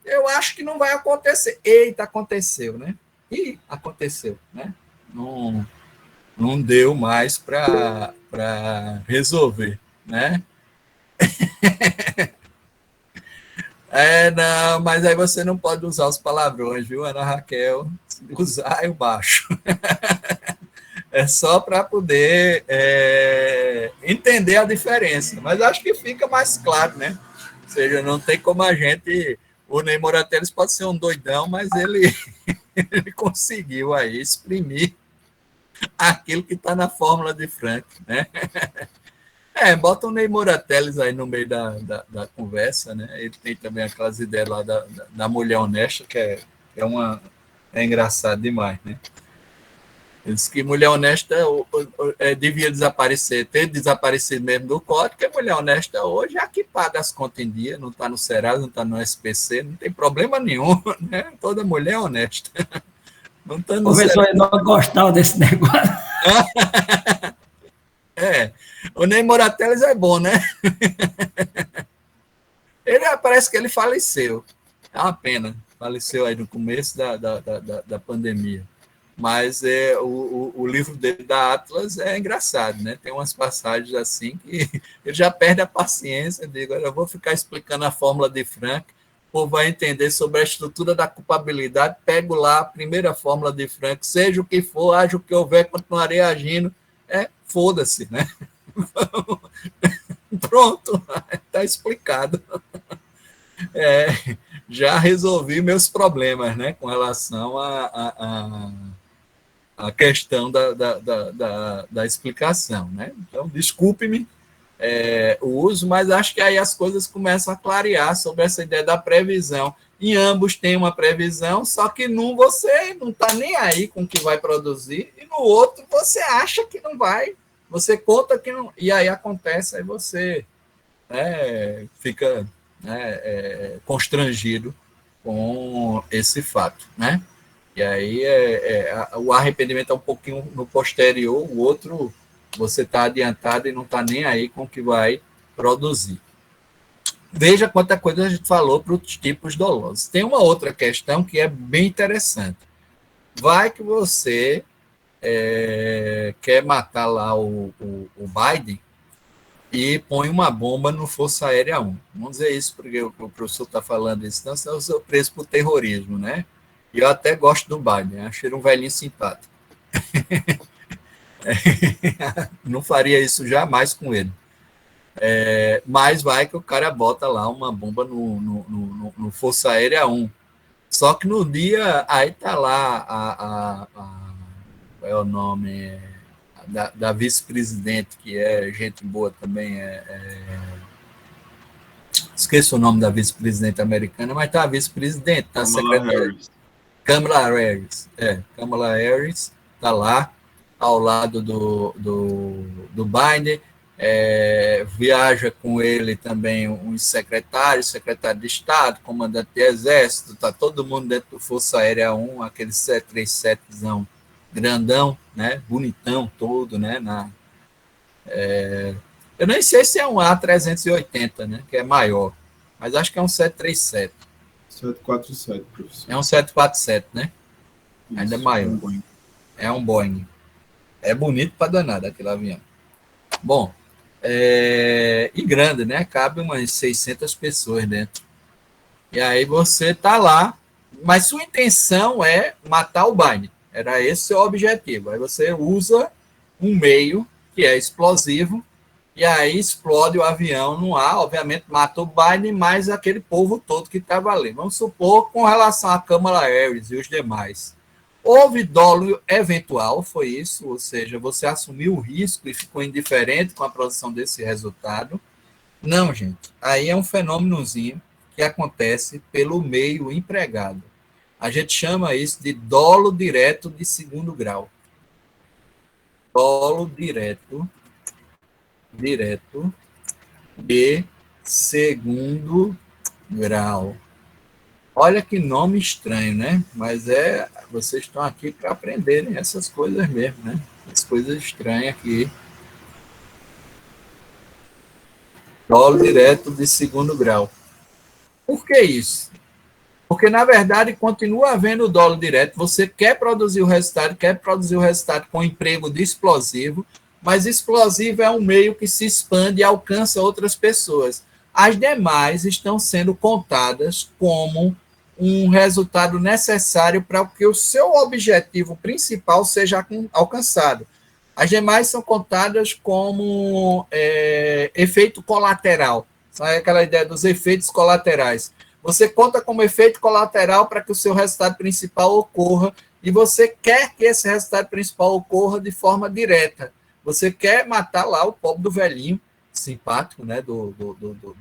eu acho que não vai acontecer. Eita, aconteceu, né? E aconteceu, né? Não deu mais para resolver, né? Não, mas aí você não pode usar os palavrões, viu, Ana Raquel? Se usar, eu baixo. É só para poder entender a diferença. Mas acho que fica mais claro, né? Ou seja, não tem como a gente... O Ney Moratelli pode ser um doidão, mas ele conseguiu aí exprimir aquilo que está na fórmula de Frank, né? Bota o Ney Moratelli aí no meio da conversa, né? Ele tem também aquelas ideias lá da mulher honesta, que é engraçado demais, né? Ele disse que mulher honesta devia desaparecer, ter desaparecido mesmo do código, porque mulher honesta hoje é a que paga as contas em dia, não está no Serasa, não está no SPC, não tem problema nenhum, né? Toda mulher é honesta. Não tá no Professor, eu não gostava desse negócio. O Ney Moratelli é bom, né? Parece que ele faleceu. É uma pena. Faleceu aí no começo da pandemia. Mas o livro dele, da Atlas, é engraçado, né? Tem umas passagens assim que ele já perde a paciência. Digo, eu vou ficar explicando a fórmula de Frank, o povo vai entender sobre a estrutura da culpabilidade, pego lá a primeira fórmula de Frank, seja o que for, haja o que houver, continuarei agindo. Foda-se, né? Pronto, está explicado. Já resolvi meus problemas, né, com relação à questão da explicação, né? Então, desculpe-me o uso, mas acho que aí as coisas começam a clarear sobre essa ideia da previsão. Em ambos tem uma previsão, só que num você não está nem aí com o que vai produzir, e no outro você acha que não vai, você conta que não, e aí acontece, aí você fica constrangido com esse fato, né? E aí o arrependimento é um pouquinho no posterior, o outro você está adiantado e não está nem aí com o que vai produzir. Veja quanta coisa a gente falou para os tipos dolosos. Tem uma outra questão que é bem interessante. Vai que você quer matar lá o Biden e põe uma bomba no Força Aérea 1. Vamos dizer isso, porque o professor está falando isso, senão eu sou preso por terrorismo, né? E eu até gosto do Biden, acho ele um velhinho simpático. Não faria isso jamais com ele. Mas vai que o cara bota lá uma bomba no Força Aérea 1. Só que no dia, aí tá lá qual é o nome da vice-presidente, que é gente boa também, esqueço o nome da vice-presidente americana, mas tá a vice-presidente, tá a secretária. Kamala Harris. Kamala Harris tá lá, ao lado do Biden, viaja com ele também um secretário de Estado, comandante de Exército, está todo mundo dentro do Força Aérea 1, aquele 737zão grandão, né, bonitão todo, né, eu nem sei se é um A380, né, que é maior, mas acho que é um 737. 747, professor. É um 747, né? Isso, ainda maior. É um Boeing. É bonito para danado aquele avião. Bom, e grande, né? Cabe umas 600 pessoas dentro. E aí você tá lá, mas sua intenção é matar o Biden. Era esse o objetivo. Aí você usa um meio que é explosivo, e aí explode o avião no ar, obviamente mata o Biden, mais aquele povo todo que estava ali. Vamos supor, com relação a Kamala Harris e os demais. Houve dolo eventual, foi isso, ou seja, você assumiu o risco e ficou indiferente com a produção desse resultado. Não, gente, aí é um fenômenozinho que acontece pelo meio empregado. A gente chama isso de dolo direto de segundo grau. Dolo direto de segundo grau. Olha que nome estranho, né? Mas vocês estão aqui para aprenderem essas coisas mesmo, né? As coisas estranhas aqui. Dolo direto de segundo grau. Por que isso? Porque, na verdade, continua havendo dolo direto. Você quer produzir o resultado com emprego de explosivo, mas explosivo é um meio que se expande e alcança outras pessoas. As demais estão sendo contadas como um resultado necessário para que o seu objetivo principal seja alcançado. As demais são contadas como efeito colateral. Sabe aquela ideia dos efeitos colaterais? Você conta como efeito colateral para que o seu resultado principal ocorra, e você quer que esse resultado principal ocorra de forma direta. Você quer matar lá o pobre do velhinho, simpático, né, do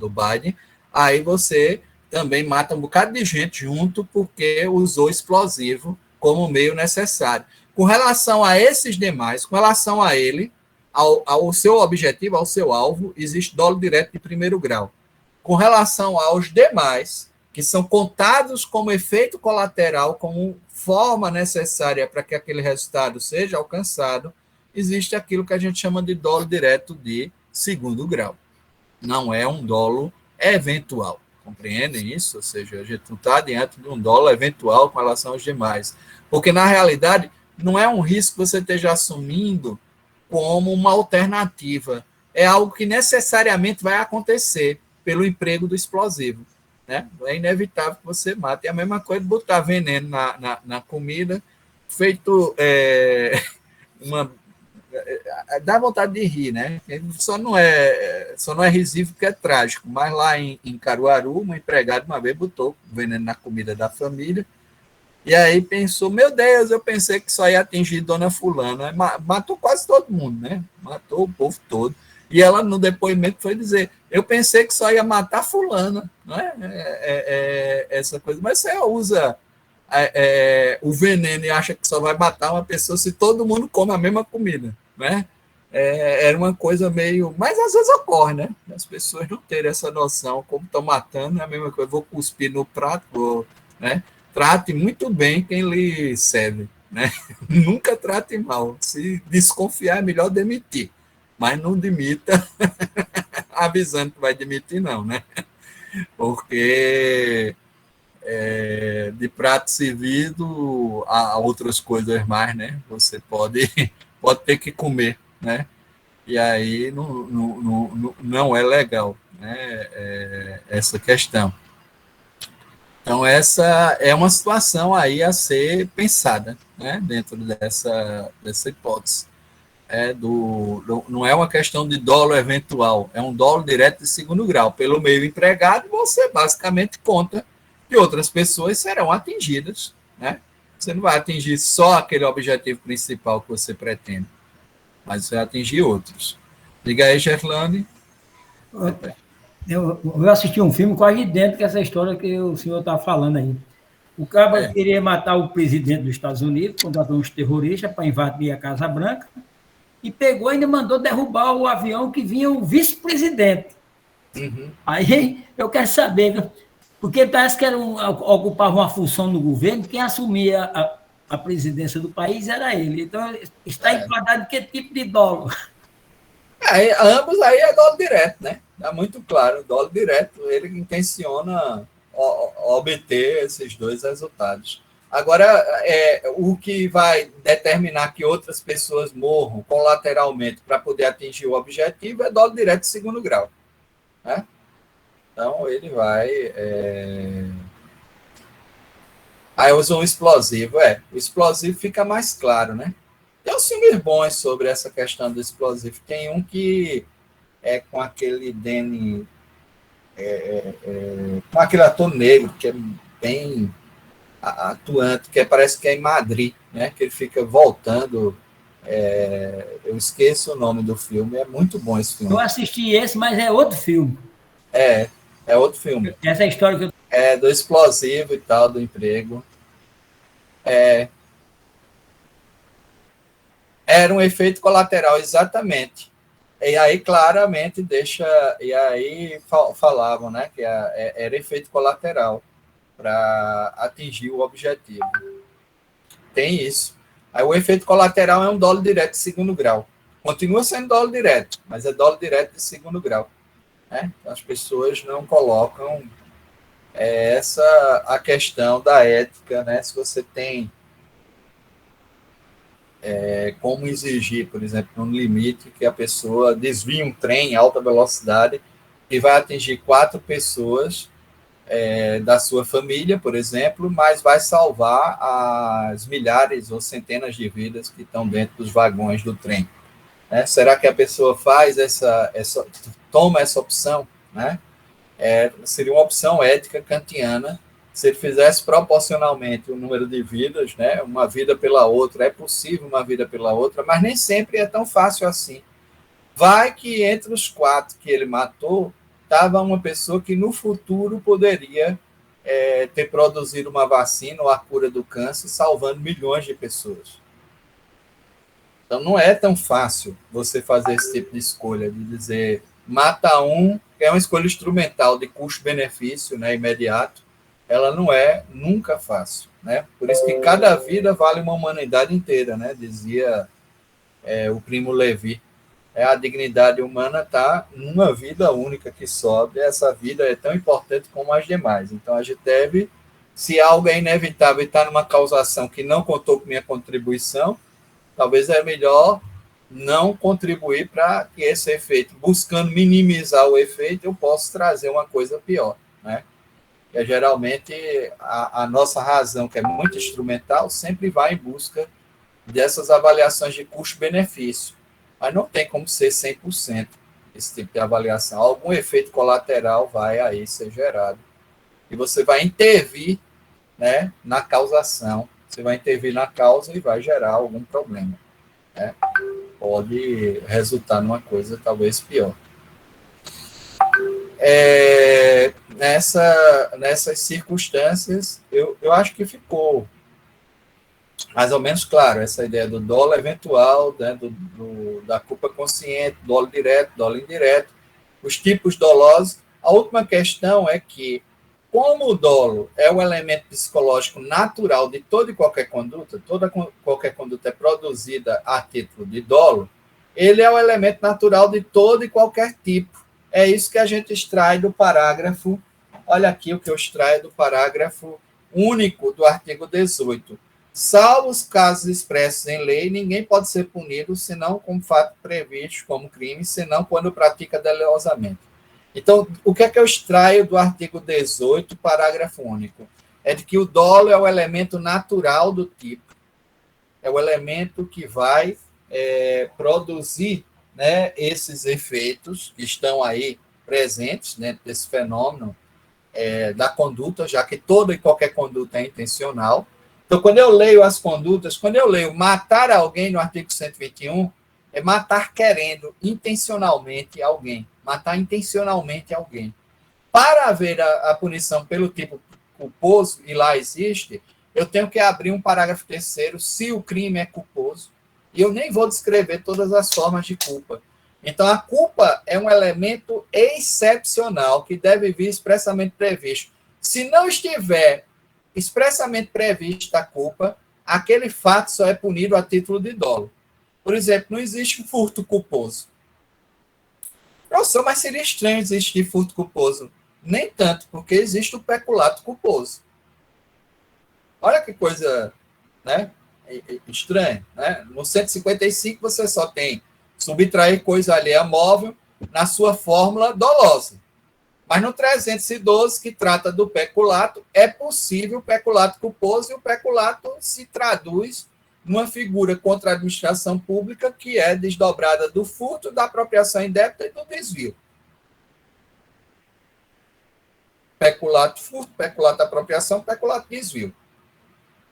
Biden, aí você também mata um bocado de gente junto, porque usou explosivo como meio necessário. Com relação a esses demais, com relação a ele, ao seu objetivo, ao seu alvo, existe dolo direto de primeiro grau. Com relação aos demais, que são contados como efeito colateral, como forma necessária para que aquele resultado seja alcançado, existe aquilo que a gente chama de dolo direto de segundo grau. Não é um dolo eventual. Compreendem isso? Ou seja, a gente não está diante de um dolo eventual com relação aos demais. Porque, na realidade, não é um risco que você esteja assumindo como uma alternativa. É algo que necessariamente vai acontecer pelo emprego do explosivo. Né? É inevitável que você mate. É a mesma coisa de botar veneno na comida, feito dá vontade de rir, né? Só não é risível porque é trágico. Mas lá em Caruaru, uma empregada uma vez botou veneno na comida da família, e aí pensou, meu Deus, eu pensei que só ia atingir Dona Fulana. Matou quase todo mundo, né? Matou o povo todo. E ela, no depoimento, foi dizer, eu pensei que só ia matar Fulana, não é? Essa coisa. Mas você usa o veneno e acha que só vai matar uma pessoa se todo mundo come a mesma comida, né? Era uma coisa meio... Mas às vezes ocorre, né? As pessoas não terem essa noção, como estão matando, é a mesma coisa, vou cuspir no prato, né? Trate muito bem quem lhe serve, né? Nunca trate mal. Se desconfiar, é melhor demitir. Mas não demita avisando que vai demitir, não, né? Porque de prato servido há outras coisas mais, né? Você pode ter que comer, né? E aí não é legal, né? Essa questão. Então, essa é uma situação aí a ser pensada, né? Dentro dessa hipótese. Não é uma questão de dolo eventual, é um dolo direto de segundo grau. Pelo meio empregado, você basicamente conta que outras pessoas serão atingidas, né? Você não vai atingir só aquele objetivo principal que você pretende, mas você vai atingir outros. Diga aí, Gerlane. Eu assisti um filme quase idêntico a essa história que o senhor está falando aí. O cara queria matar o presidente dos Estados Unidos, contratou uns terroristas para invadir a Casa Branca, e pegou e ainda mandou derrubar o avião que vinha o vice-presidente. Uhum. Aí eu quero saber, porque parece que ocupava uma função no governo, quem assumia a presidência do país era ele. Então, está enquadrado em que tipo de dolo? Ambos aí é dolo direto, né? Está muito claro, dolo direto, ele intenciona obter esses dois resultados. Agora, o que vai determinar que outras pessoas morram colateralmente para poder atingir o objetivo é dolo direto de segundo grau. Né? Então, ele vai... Aí usa um explosivo. O explosivo fica mais claro, né? Tem uns filmes bons sobre essa questão do explosivo. Tem um que é com aquele Danny... com aquele ator negro, que é bem... atuante, que parece que é em Madrid, né? Que ele fica voltando. Eu esqueço o nome do filme, é muito bom esse filme. Eu assisti esse, mas é outro filme. É outro filme. Essa é a história que eu... do explosivo e tal, do emprego. Era um efeito colateral, exatamente. E aí, claramente, deixa... E aí, falavam, né? Que era efeito colateral para atingir o objetivo. Tem isso. Aí o efeito colateral é um dolo direto de segundo grau. Continua sendo dolo direto, mas é dolo direto de segundo grau. Né? Então, as pessoas não colocam a questão da ética, né? Se você tem como exigir, por exemplo, um limite que a pessoa desvie um trem em alta velocidade e vai atingir 4 pessoas da sua família, por exemplo, mas vai salvar as milhares ou centenas de vidas que estão dentro dos vagões do trem. Né? Será que a pessoa faz toma essa opção? Né? Seria uma opção ética kantiana. Se ele fizesse proporcionalmente o número de vidas, né, uma vida pela outra, é possível uma vida pela outra, mas nem sempre é tão fácil assim. Vai que entre os 4 que ele matou, estava uma pessoa que no futuro poderia ter produzido uma vacina ou a cura do câncer, salvando milhões de pessoas. Então, não é tão fácil você fazer esse tipo de escolha, de dizer, mata um, que é uma escolha instrumental de custo-benefício, né, imediato, ela não é nunca fácil. Né? Por isso que cada vida vale uma humanidade inteira, né? Dizia o Primo Levi. A dignidade humana está numa vida única que sobe, essa vida é tão importante como as demais. Então, a gente deve, se algo é inevitável e está numa causação que não contou com minha contribuição, talvez é melhor não contribuir para que esse efeito, buscando minimizar o efeito, eu possa trazer uma coisa pior. Né? E, geralmente, a nossa razão, que é muito instrumental, sempre vai em busca dessas avaliações de custo-benefício. Mas não tem como ser 100% esse tipo de avaliação. Algum efeito colateral vai aí ser gerado. E você vai intervir, né, na causação. Você vai intervir na causa e vai gerar algum problema. Né? Pode resultar numa coisa talvez pior. Nessas circunstâncias, eu acho que ficou mais ou menos claro essa ideia do dolo eventual, né, da culpa consciente, dolo direto, dolo indireto, os tipos dolosos. A última questão é que, como o dolo é o elemento psicológico natural de toda e qualquer conduta, qualquer conduta é produzida a título de dolo, ele é o elemento natural de todo e qualquer tipo. É isso que a gente extrai do parágrafo, olha aqui o que eu extraio do parágrafo único do artigo 18. Salvo os casos expressos em lei, ninguém pode ser punido, senão como fato previsto como crime, senão quando pratica dolosamente. Então, o que é que eu extraio do artigo 18, parágrafo único? É de que o dolo é o elemento natural do tipo, é o elemento que vai produzir, né, esses efeitos que estão aí presentes dentro desse fenômeno da conduta, já que toda e qualquer conduta é intencional. Então, quando eu leio as condutas, quando eu leio matar alguém no artigo 121, é matar querendo, intencionalmente, alguém. Matar intencionalmente alguém. Para haver a punição pelo tipo culposo, e lá existe, eu tenho que abrir um parágrafo 3º, se o crime é culposo, e eu nem vou descrever todas as formas de culpa. Então, a culpa é um elemento excepcional que deve vir expressamente previsto. Se não estiver expressamente prevista a culpa, aquele fato só é punido a título de dolo. Por exemplo, não existe um furto culposo. Professor, mas seria estranho existir furto culposo. Nem tanto, porque existe o peculato culposo. Olha que coisa, né, estranha. Né? No 155, você só tem subtrair coisa alheia móvel na sua fórmula dolosa. Mas no 312, que trata do peculato, é possível o peculato culposo, e o peculato se traduz numa figura contra a administração pública que é desdobrada do furto, da apropriação indébita e do desvio. Peculato furto, peculato apropriação, peculato desvio.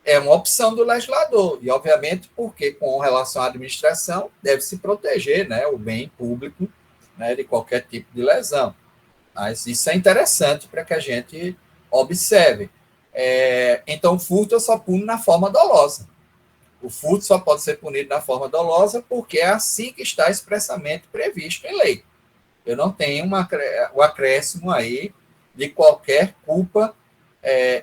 É uma opção do legislador, e obviamente porque com relação à administração deve se proteger, né, o bem público, né, de qualquer tipo de lesão. Mas isso é interessante para que a gente observe. Então, o furto eu só puno na forma dolosa. O furto só pode ser punido na forma dolosa porque é assim que está expressamente previsto em lei. Eu não tenho o acréscimo aí de qualquer culpa,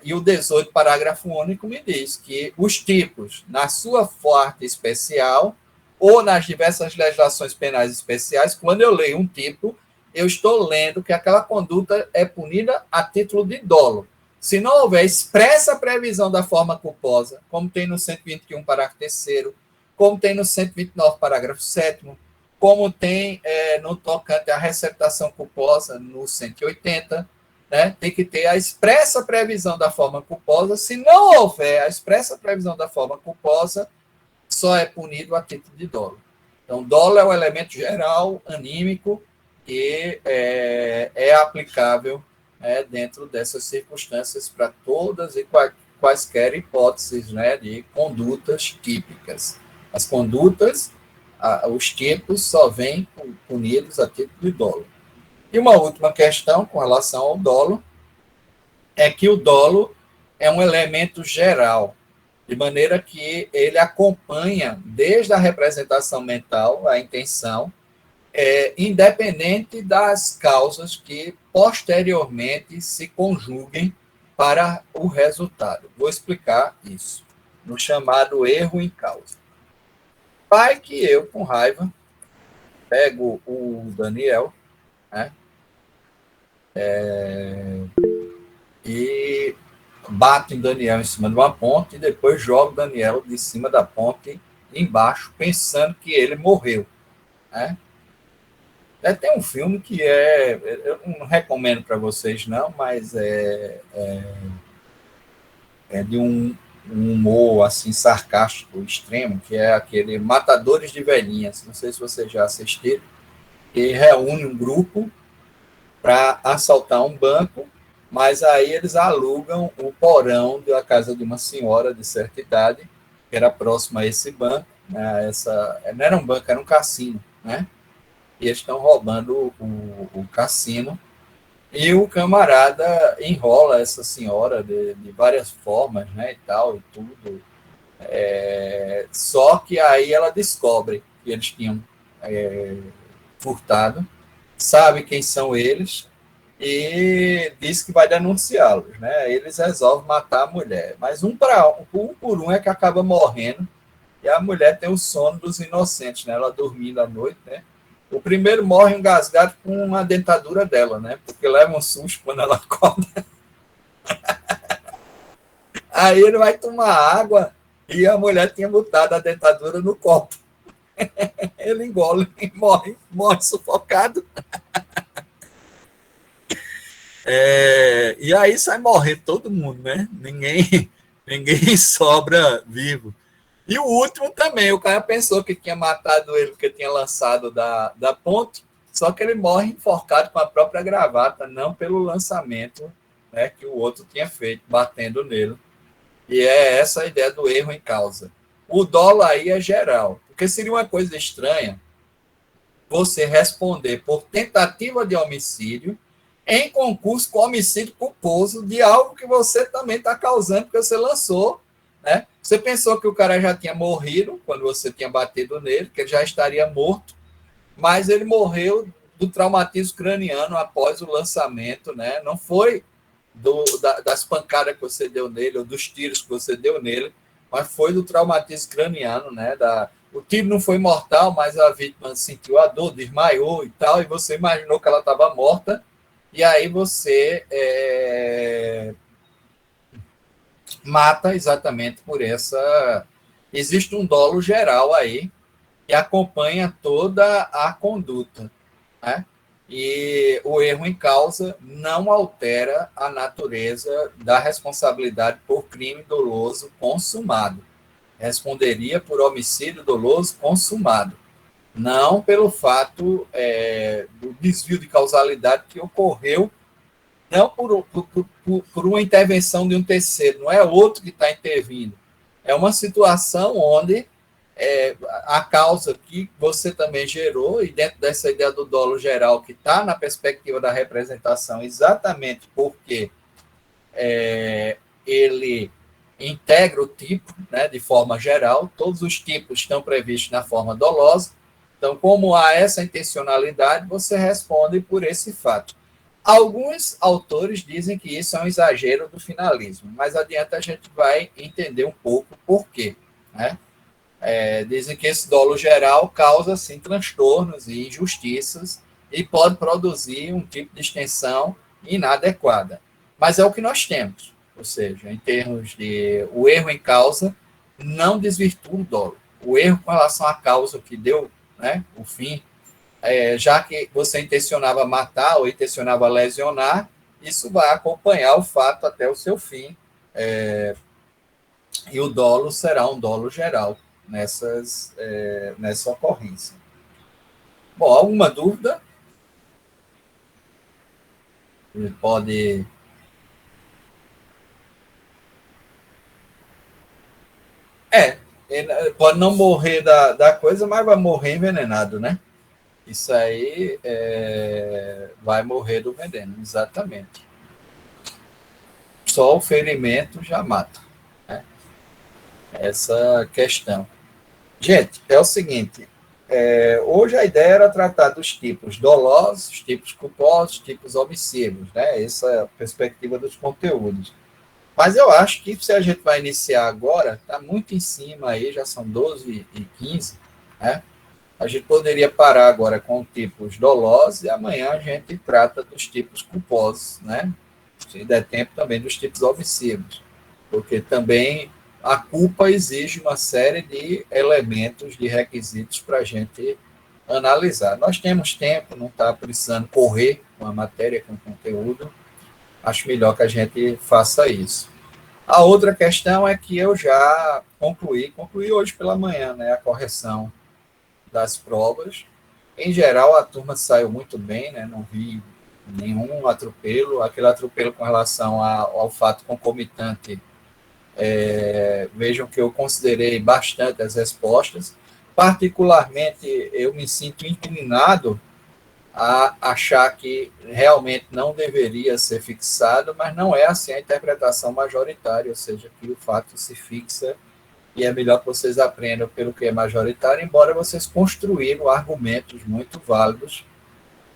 e o 18, parágrafo único, me diz que os tipos, na sua parte especial, ou nas diversas legislações penais especiais, quando eu leio um tipo, eu estou lendo que aquela conduta é punida a título de dolo. Se não houver expressa previsão da forma culposa, como tem no 121, parágrafo 3º, como tem no 129, parágrafo 7º, como tem no tocante à receptação culposa, no 180, né, tem que ter a expressa previsão da forma culposa. Se não houver a expressa previsão da forma culposa, só é punido a título de dolo. Então, dolo é o elemento geral, anímico, que é aplicável dentro dessas circunstâncias para todas e quaisquer hipóteses, né, de condutas típicas. As condutas, os tipos só vêm punidos a título de dolo. E uma última questão com relação ao dolo é que o dolo é um elemento geral, de maneira que ele acompanha desde a representação mental, a intenção, independente das causas que posteriormente se conjuguem para o resultado. Vou explicar isso, no chamado erro em causa. Vai que eu, com raiva, pego o Daniel, né, e bato em Daniel em cima de uma ponte e depois jogo Daniel de cima da ponte embaixo, pensando que ele morreu, né? Tem um filme que eu não recomendo para vocês não, mas é de um humor assim sarcástico extremo, que é aquele Matadores de Velhinhas, não sei se vocês já assistiram, que reúne um grupo para assaltar um banco, mas aí eles alugam o porão da casa de uma senhora de certa idade, que era próxima a esse banco, né? Não era um banco, era um cassino, né? E eles estão roubando o cassino, e o camarada enrola essa senhora de várias formas, né, e tal, e tudo. Só que aí ela descobre que eles tinham furtado, sabe quem são eles, e diz que vai denunciá-los, né? Eles resolvem matar a mulher, mas um por um é que acaba morrendo, e a mulher tem o sono dos inocentes, né? Ela dormindo à noite, né? O primeiro morre engasgado com uma dentadura dela, né? Porque leva um susto quando ela acorda. Aí ele vai tomar água e a mulher tinha botado a dentadura no copo. Ele engole e morre sufocado. E aí sai morrer todo mundo, né? Ninguém sobra vivo. E o último também, o cara pensou que tinha matado ele porque tinha lançado da ponte, só que ele morre enforcado com a própria gravata, não pelo lançamento, né, que o outro tinha feito, batendo nele. E é essa a ideia do erro em causa. O dolo aí é geral, porque seria uma coisa estranha você responder por tentativa de homicídio em concurso com homicídio culposo de algo que você também está causando, porque você lançou, né? Você pensou que o cara já tinha morrido quando você tinha batido nele, que ele já estaria morto, mas ele morreu do traumatismo craniano após o lançamento, né? Não foi das pancadas que você deu nele, ou dos tiros que você deu nele, mas foi do traumatismo craniano, né? O tiro não foi mortal, mas a vítima sentiu a dor, desmaiou e tal, e você imaginou que ela estava morta, e aí você mata exatamente por essa... Existe um dolo geral aí que acompanha toda a conduta, né? E o erro em causa não altera a natureza da responsabilidade por crime doloso consumado. Responderia por homicídio doloso consumado, não pelo fato do desvio de causalidade que ocorreu, não por uma intervenção de um terceiro, não é outro que está intervindo. É uma situação onde a causa que você também gerou, e dentro dessa ideia do dolo geral, que está na perspectiva da representação, exatamente porque ele integra o tipo, né, de forma geral, todos os tipos estão previstos na forma dolosa, então, como há essa intencionalidade, você responde por esse fato. Alguns autores dizem que isso é um exagero do finalismo, mas adiante a gente vai entender um pouco por quê, né? Dizem que esse dolo geral causa, sim, transtornos e injustiças e pode produzir um tipo de extensão inadequada. Mas é o que nós temos, ou seja, em termos de... O erro em causa não desvirtua o dolo. O erro com relação à causa que deu, né, o fim, já que você intencionava matar ou intencionava lesionar, isso vai acompanhar o fato até o seu fim, e o dolo será um dolo geral, nessa ocorrência. Bom, alguma dúvida? Ele pode... Ele pode não morrer da coisa, mas vai morrer envenenado, né? Isso aí vai morrer do veneno, exatamente. Só o ferimento já mata, né? Essa questão. Gente, é o seguinte, hoje a ideia era tratar dos tipos dolosos, tipos culposos, tipos omissivos, né? Essa é a perspectiva dos conteúdos. Mas eu acho que se a gente vai iniciar agora, está muito em cima aí, já são 12h15, né? A gente poderia parar agora com tipos dolosos e amanhã a gente trata dos tipos culposos, né? Se der tempo também dos tipos omissivos, porque também a culpa exige uma série de elementos, de requisitos para a gente analisar. Nós temos tempo, não está precisando correr com a matéria, com o conteúdo, acho melhor que a gente faça isso. A outra questão é que eu já concluí hoje pela manhã, né, a correção das provas. Em geral, a turma saiu muito bem, né, não vi nenhum atropelo. Aquele atropelo com relação ao fato concomitante, vejam que eu considerei bastante as respostas. Particularmente, eu me sinto inclinado a achar que realmente não deveria ser fixado, mas não é assim a interpretação majoritária, ou seja, que o fato se fixa e é melhor que vocês aprendam pelo que é majoritário, embora vocês construíram argumentos muito válidos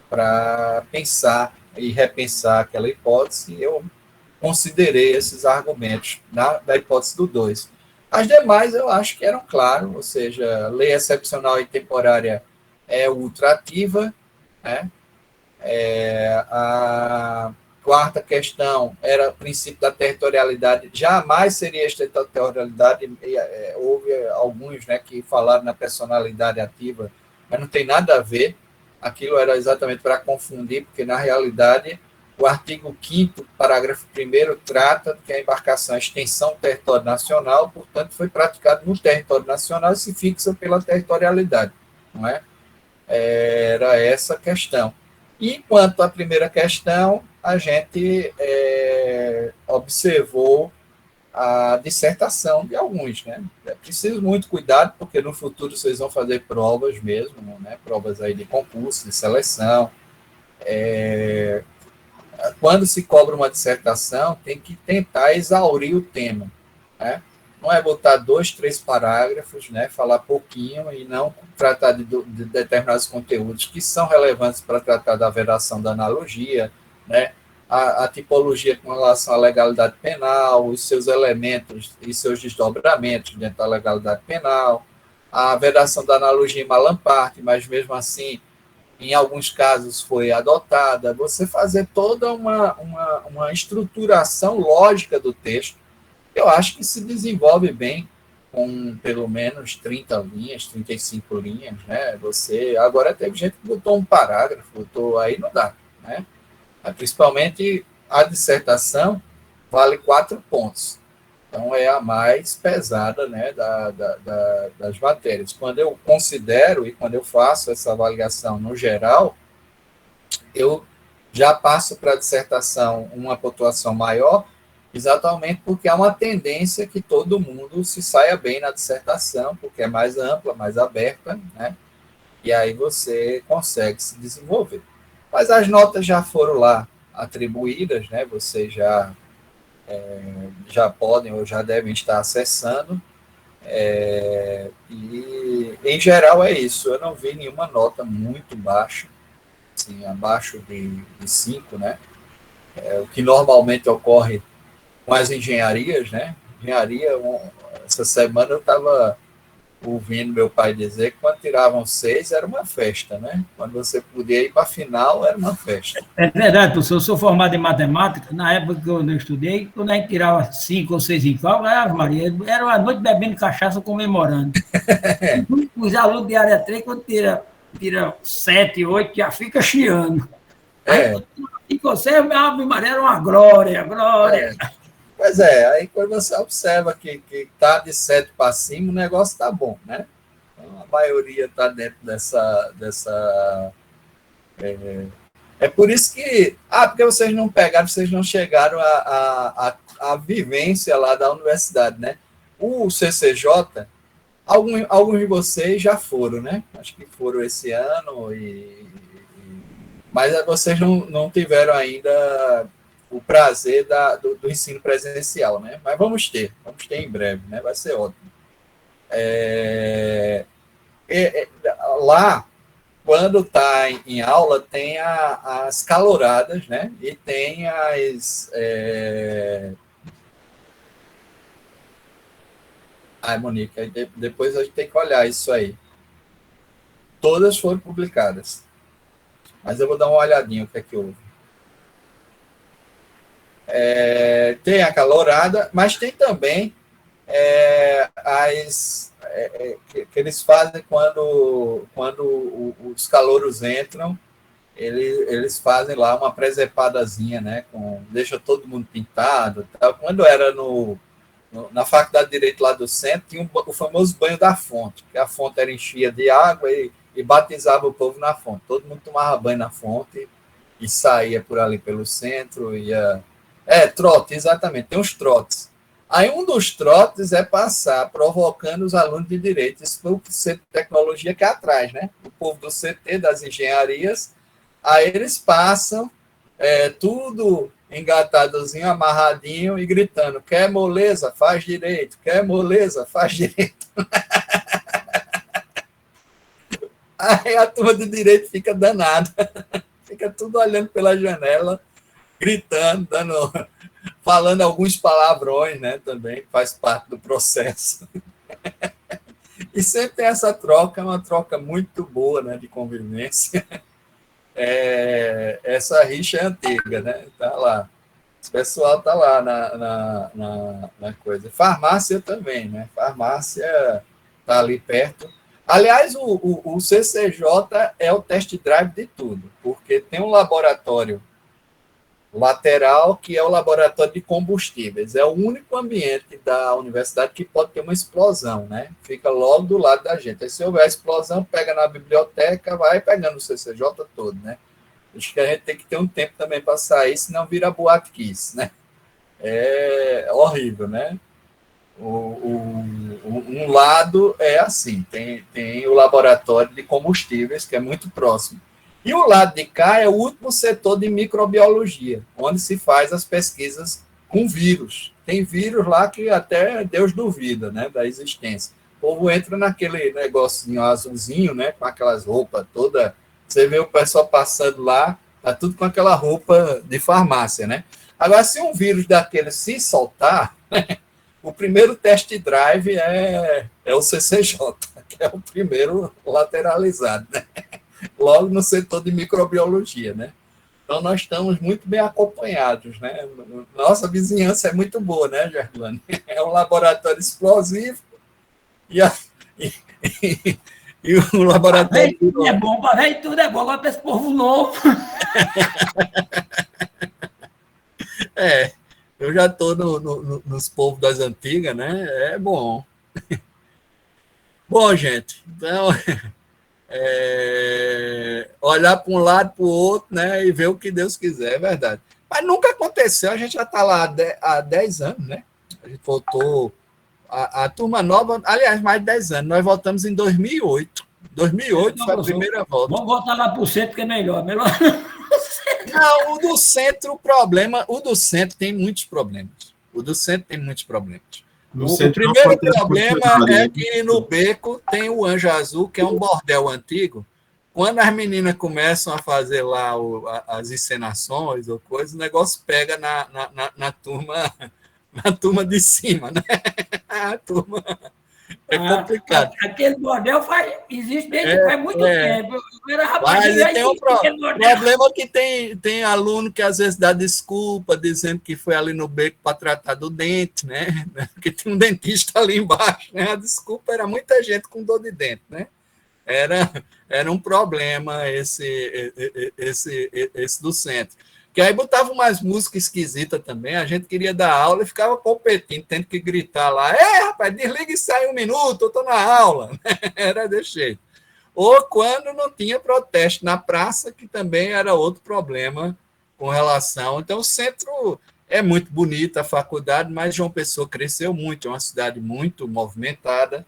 para pensar e repensar aquela hipótese. Eu considerei esses argumentos da hipótese do 2. As demais eu acho que eram claros, ou seja, lei excepcional e temporária é ultraativa, né? A quarta questão era o princípio da territorialidade, jamais seria extraterritorialidade. Houve alguns, né, que falaram na personalidade ativa, mas não tem nada a ver, aquilo era exatamente para confundir, porque na realidade o artigo 5º, parágrafo 1º, trata que a embarcação é extensão do território nacional, portanto foi praticado no território nacional e se fixa pela territorialidade, não é? Era essa a questão. E quanto à primeira questão, a gente observou a dissertação de alguns, né? É preciso muito cuidado, porque no futuro vocês vão fazer provas mesmo, né? Provas aí de concurso, de seleção. Quando se cobra uma dissertação, tem que tentar exaurir o tema, né? Não é botar 2, 3 parágrafos, né, falar pouquinho e não tratar de determinados conteúdos que são relevantes para tratar da vedação da analogia, né, a tipologia com relação à legalidade penal, os seus elementos e seus desdobramentos dentro da legalidade penal, a vedação da analogia em Malamparte, mas mesmo assim, em alguns casos foi adotada, você fazer toda uma estruturação lógica do texto. Eu acho que se desenvolve bem com pelo menos 30 linhas, 35 linhas, né? Agora teve gente que botou um parágrafo, aí não dá, né? Principalmente a dissertação vale 4 pontos. Então é a mais pesada, né, das matérias. Quando eu considero e quando eu faço essa avaliação no geral, eu já passo para a dissertação uma pontuação maior, exatamente porque há uma tendência que todo mundo se saia bem na dissertação, porque é mais ampla, mais aberta, né? E aí você consegue se desenvolver. Mas as notas já foram lá atribuídas, né? Vocês já podem ou já devem estar acessando. E, em geral, é isso. Eu não vi nenhuma nota muito baixa, assim, abaixo de 5, né? O que normalmente ocorre com as engenharias, né? Engenharia, essa semana eu estava ouvindo meu pai dizer que quando tiravam 6 era uma festa, né? Quando você podia ir para a final, era uma festa. É verdade, professor. Eu sou formado em matemática. Na época que eu estudei, quando a gente tirava 5 ou 6 em cálculo, Maria, era uma noite bebendo cachaça, comemorando. Os alunos de área 3, quando tira 7, 8, já fica chiando. Aí, você, Ave Maria, era uma glória. Pois é, aí quando você observa que está de 7 para cima, o negócio está bom, né? Então, a maioria está dentro dessa é por isso que... porque vocês não pegaram, vocês não chegaram à vivência lá da universidade, né? O CCJ, alguns de vocês já foram, né? Acho que foram esse ano, mas vocês não tiveram ainda o prazer do ensino presencial, né? Mas vamos ter em breve, né? Vai ser ótimo. Lá, quando está em aula, tem as caloradas, né? E tem as... Monique, depois a gente tem que olhar isso aí. Todas foram publicadas. Mas eu vou dar uma olhadinha o que é que houve. Tem a calorada, mas tem também que eles fazem quando os calouros entram, eles fazem lá uma presepadazinha, né? Deixa todo mundo pintado. Tal. Quando era na Faculdade de Direito lá do centro, tinha o famoso banho da fonte, que a fonte era enchia de água e batizava o povo na fonte. Todo mundo tomava banho na fonte e saía por ali pelo centro, ia... trote, exatamente, tem uns trotes. Aí um dos trotes é passar provocando os alunos de direito, isso foi o centro de tecnologia que é atrás, né? O povo do CT, das engenharias, aí eles passam tudo engatadozinho, amarradinho e gritando, quer moleza, faz direito, quer moleza, faz direito. Aí a turma de direito fica danada, fica tudo olhando pela janela, gritando, falando alguns palavrões, né, também, faz parte do processo. E sempre tem essa troca, uma troca muito boa, né, de convivência. Essa rixa é antiga, né, tá lá. O pessoal tá lá na coisa. Farmácia também, né, farmácia tá ali perto. Aliás, o CCJ é o test drive de tudo, porque tem um laboratório lateral, que é o laboratório de combustíveis. É o único ambiente da universidade que pode ter uma explosão, né? Fica logo do lado da gente. Aí, se houver explosão, pega na biblioteca, vai pegando o CCJ todo, né? Acho que a gente tem que ter um tempo também para sair, senão vira Boate Kiss, né? É horrível, né? Um lado é assim, tem o laboratório de combustíveis, que é muito próximo. E o lado de cá é o último setor de microbiologia, onde se faz as pesquisas com vírus. Tem vírus lá que até Deus duvida, né, da existência. O povo entra naquele negocinho azulzinho, né, com aquelas roupas todas. Você vê o pessoal passando lá, tá tudo com aquela roupa de farmácia, né? Agora, se um vírus daquele se soltar, o primeiro test drive é o CCJ, que é o primeiro lateralizado, né? Logo no setor de microbiologia, né? Então, nós estamos muito bem acompanhados, né? Nossa vizinhança é muito boa, né, Gerlane? É um laboratório explosivo e o laboratório... Tudo é bom, tudo é bom, agora para esse povo novo. Eu já estou nos povos das antigas, né? É bom. Bom, gente, então... olhar para um lado, para o outro, né, e ver o que Deus quiser, é verdade. Mas nunca aconteceu, a gente já está lá há 10 anos, né? A gente voltou, a turma nova, aliás, mais de 10 anos, nós voltamos em 2008. 2008 foi a primeira volta. Vamos voltar lá para o centro, que é melhor. Não, o do centro tem muitos problemas. O do centro tem muitos problemas. O primeiro problema é que no Beco tem o Anjo Azul, que é um bordel antigo. Quando as meninas começam a fazer lá as encenações ou coisas, o negócio pega na turma de cima, né? A turma é complicado. Aquele bordel existe desde faz muito tempo. Mas tem um problema que tem aluno que às vezes dá desculpa, dizendo que foi ali no Beco para tratar do dente, né? Porque tem um dentista ali embaixo, né? A desculpa era muita gente com dor de dente, né? Era um problema esse do centro. Que aí botava umas músicas esquisitas também, a gente queria dar aula e ficava competindo, tendo que gritar lá, rapaz, desliga isso aí 1 minuto, eu estou na aula. Era desse jeito. Ou quando não tinha protesto na praça, que também era outro problema com relação. Então, o centro é muito bonito, a faculdade, mas João Pessoa cresceu muito, é uma cidade muito movimentada,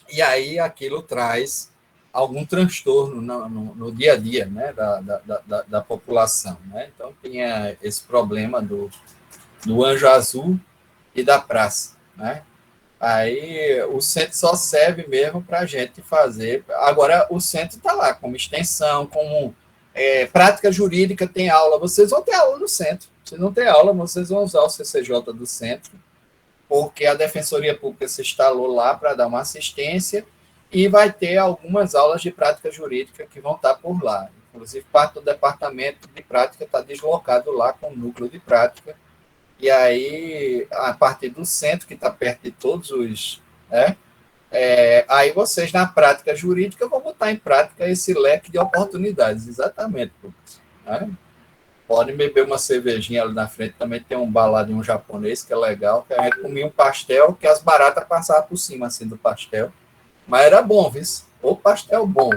e aí aquilo traz algum transtorno no dia a dia, né, da população. Né? Então, tinha esse problema do Anjo Azul e da praça. Né? Aí o centro só serve mesmo para a gente fazer. Agora, o centro está lá como extensão, como prática jurídica, tem aula. Vocês vão ter aula no centro. Vocês não têm aula, vocês vão usar o CCJ do centro, porque a Defensoria Pública se instalou lá para dar uma assistência e vai ter algumas aulas de prática jurídica que vão estar por lá. Inclusive, parte do departamento de prática está deslocado lá com o núcleo de prática. E aí, a partir do centro, que está perto de todos os... aí vocês, na prática jurídica, vão botar em prática esse leque de oportunidades. Exatamente. Né? Podem beber uma cervejinha ali na frente. Também tem um bar lá de um japonês, que é legal, que a gente comia um pastel, que as baratas passavam por cima assim, do pastel. Mas era bom, viu? O pastel bom.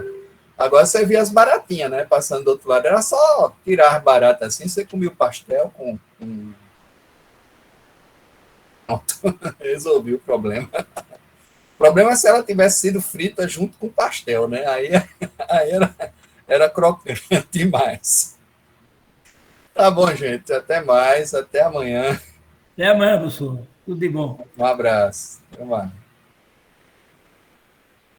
Agora você via as baratinhas, né? Passando do outro lado. Era só tirar as baratas assim, você comia o pastel com... Pronto. Resolvi o problema. O problema é se ela tivesse sido frita junto com o pastel, né? Aí era crocante demais. Tá bom, gente. Até mais. Até amanhã. Até amanhã, professor. Tudo de bom. Um abraço. Até mais.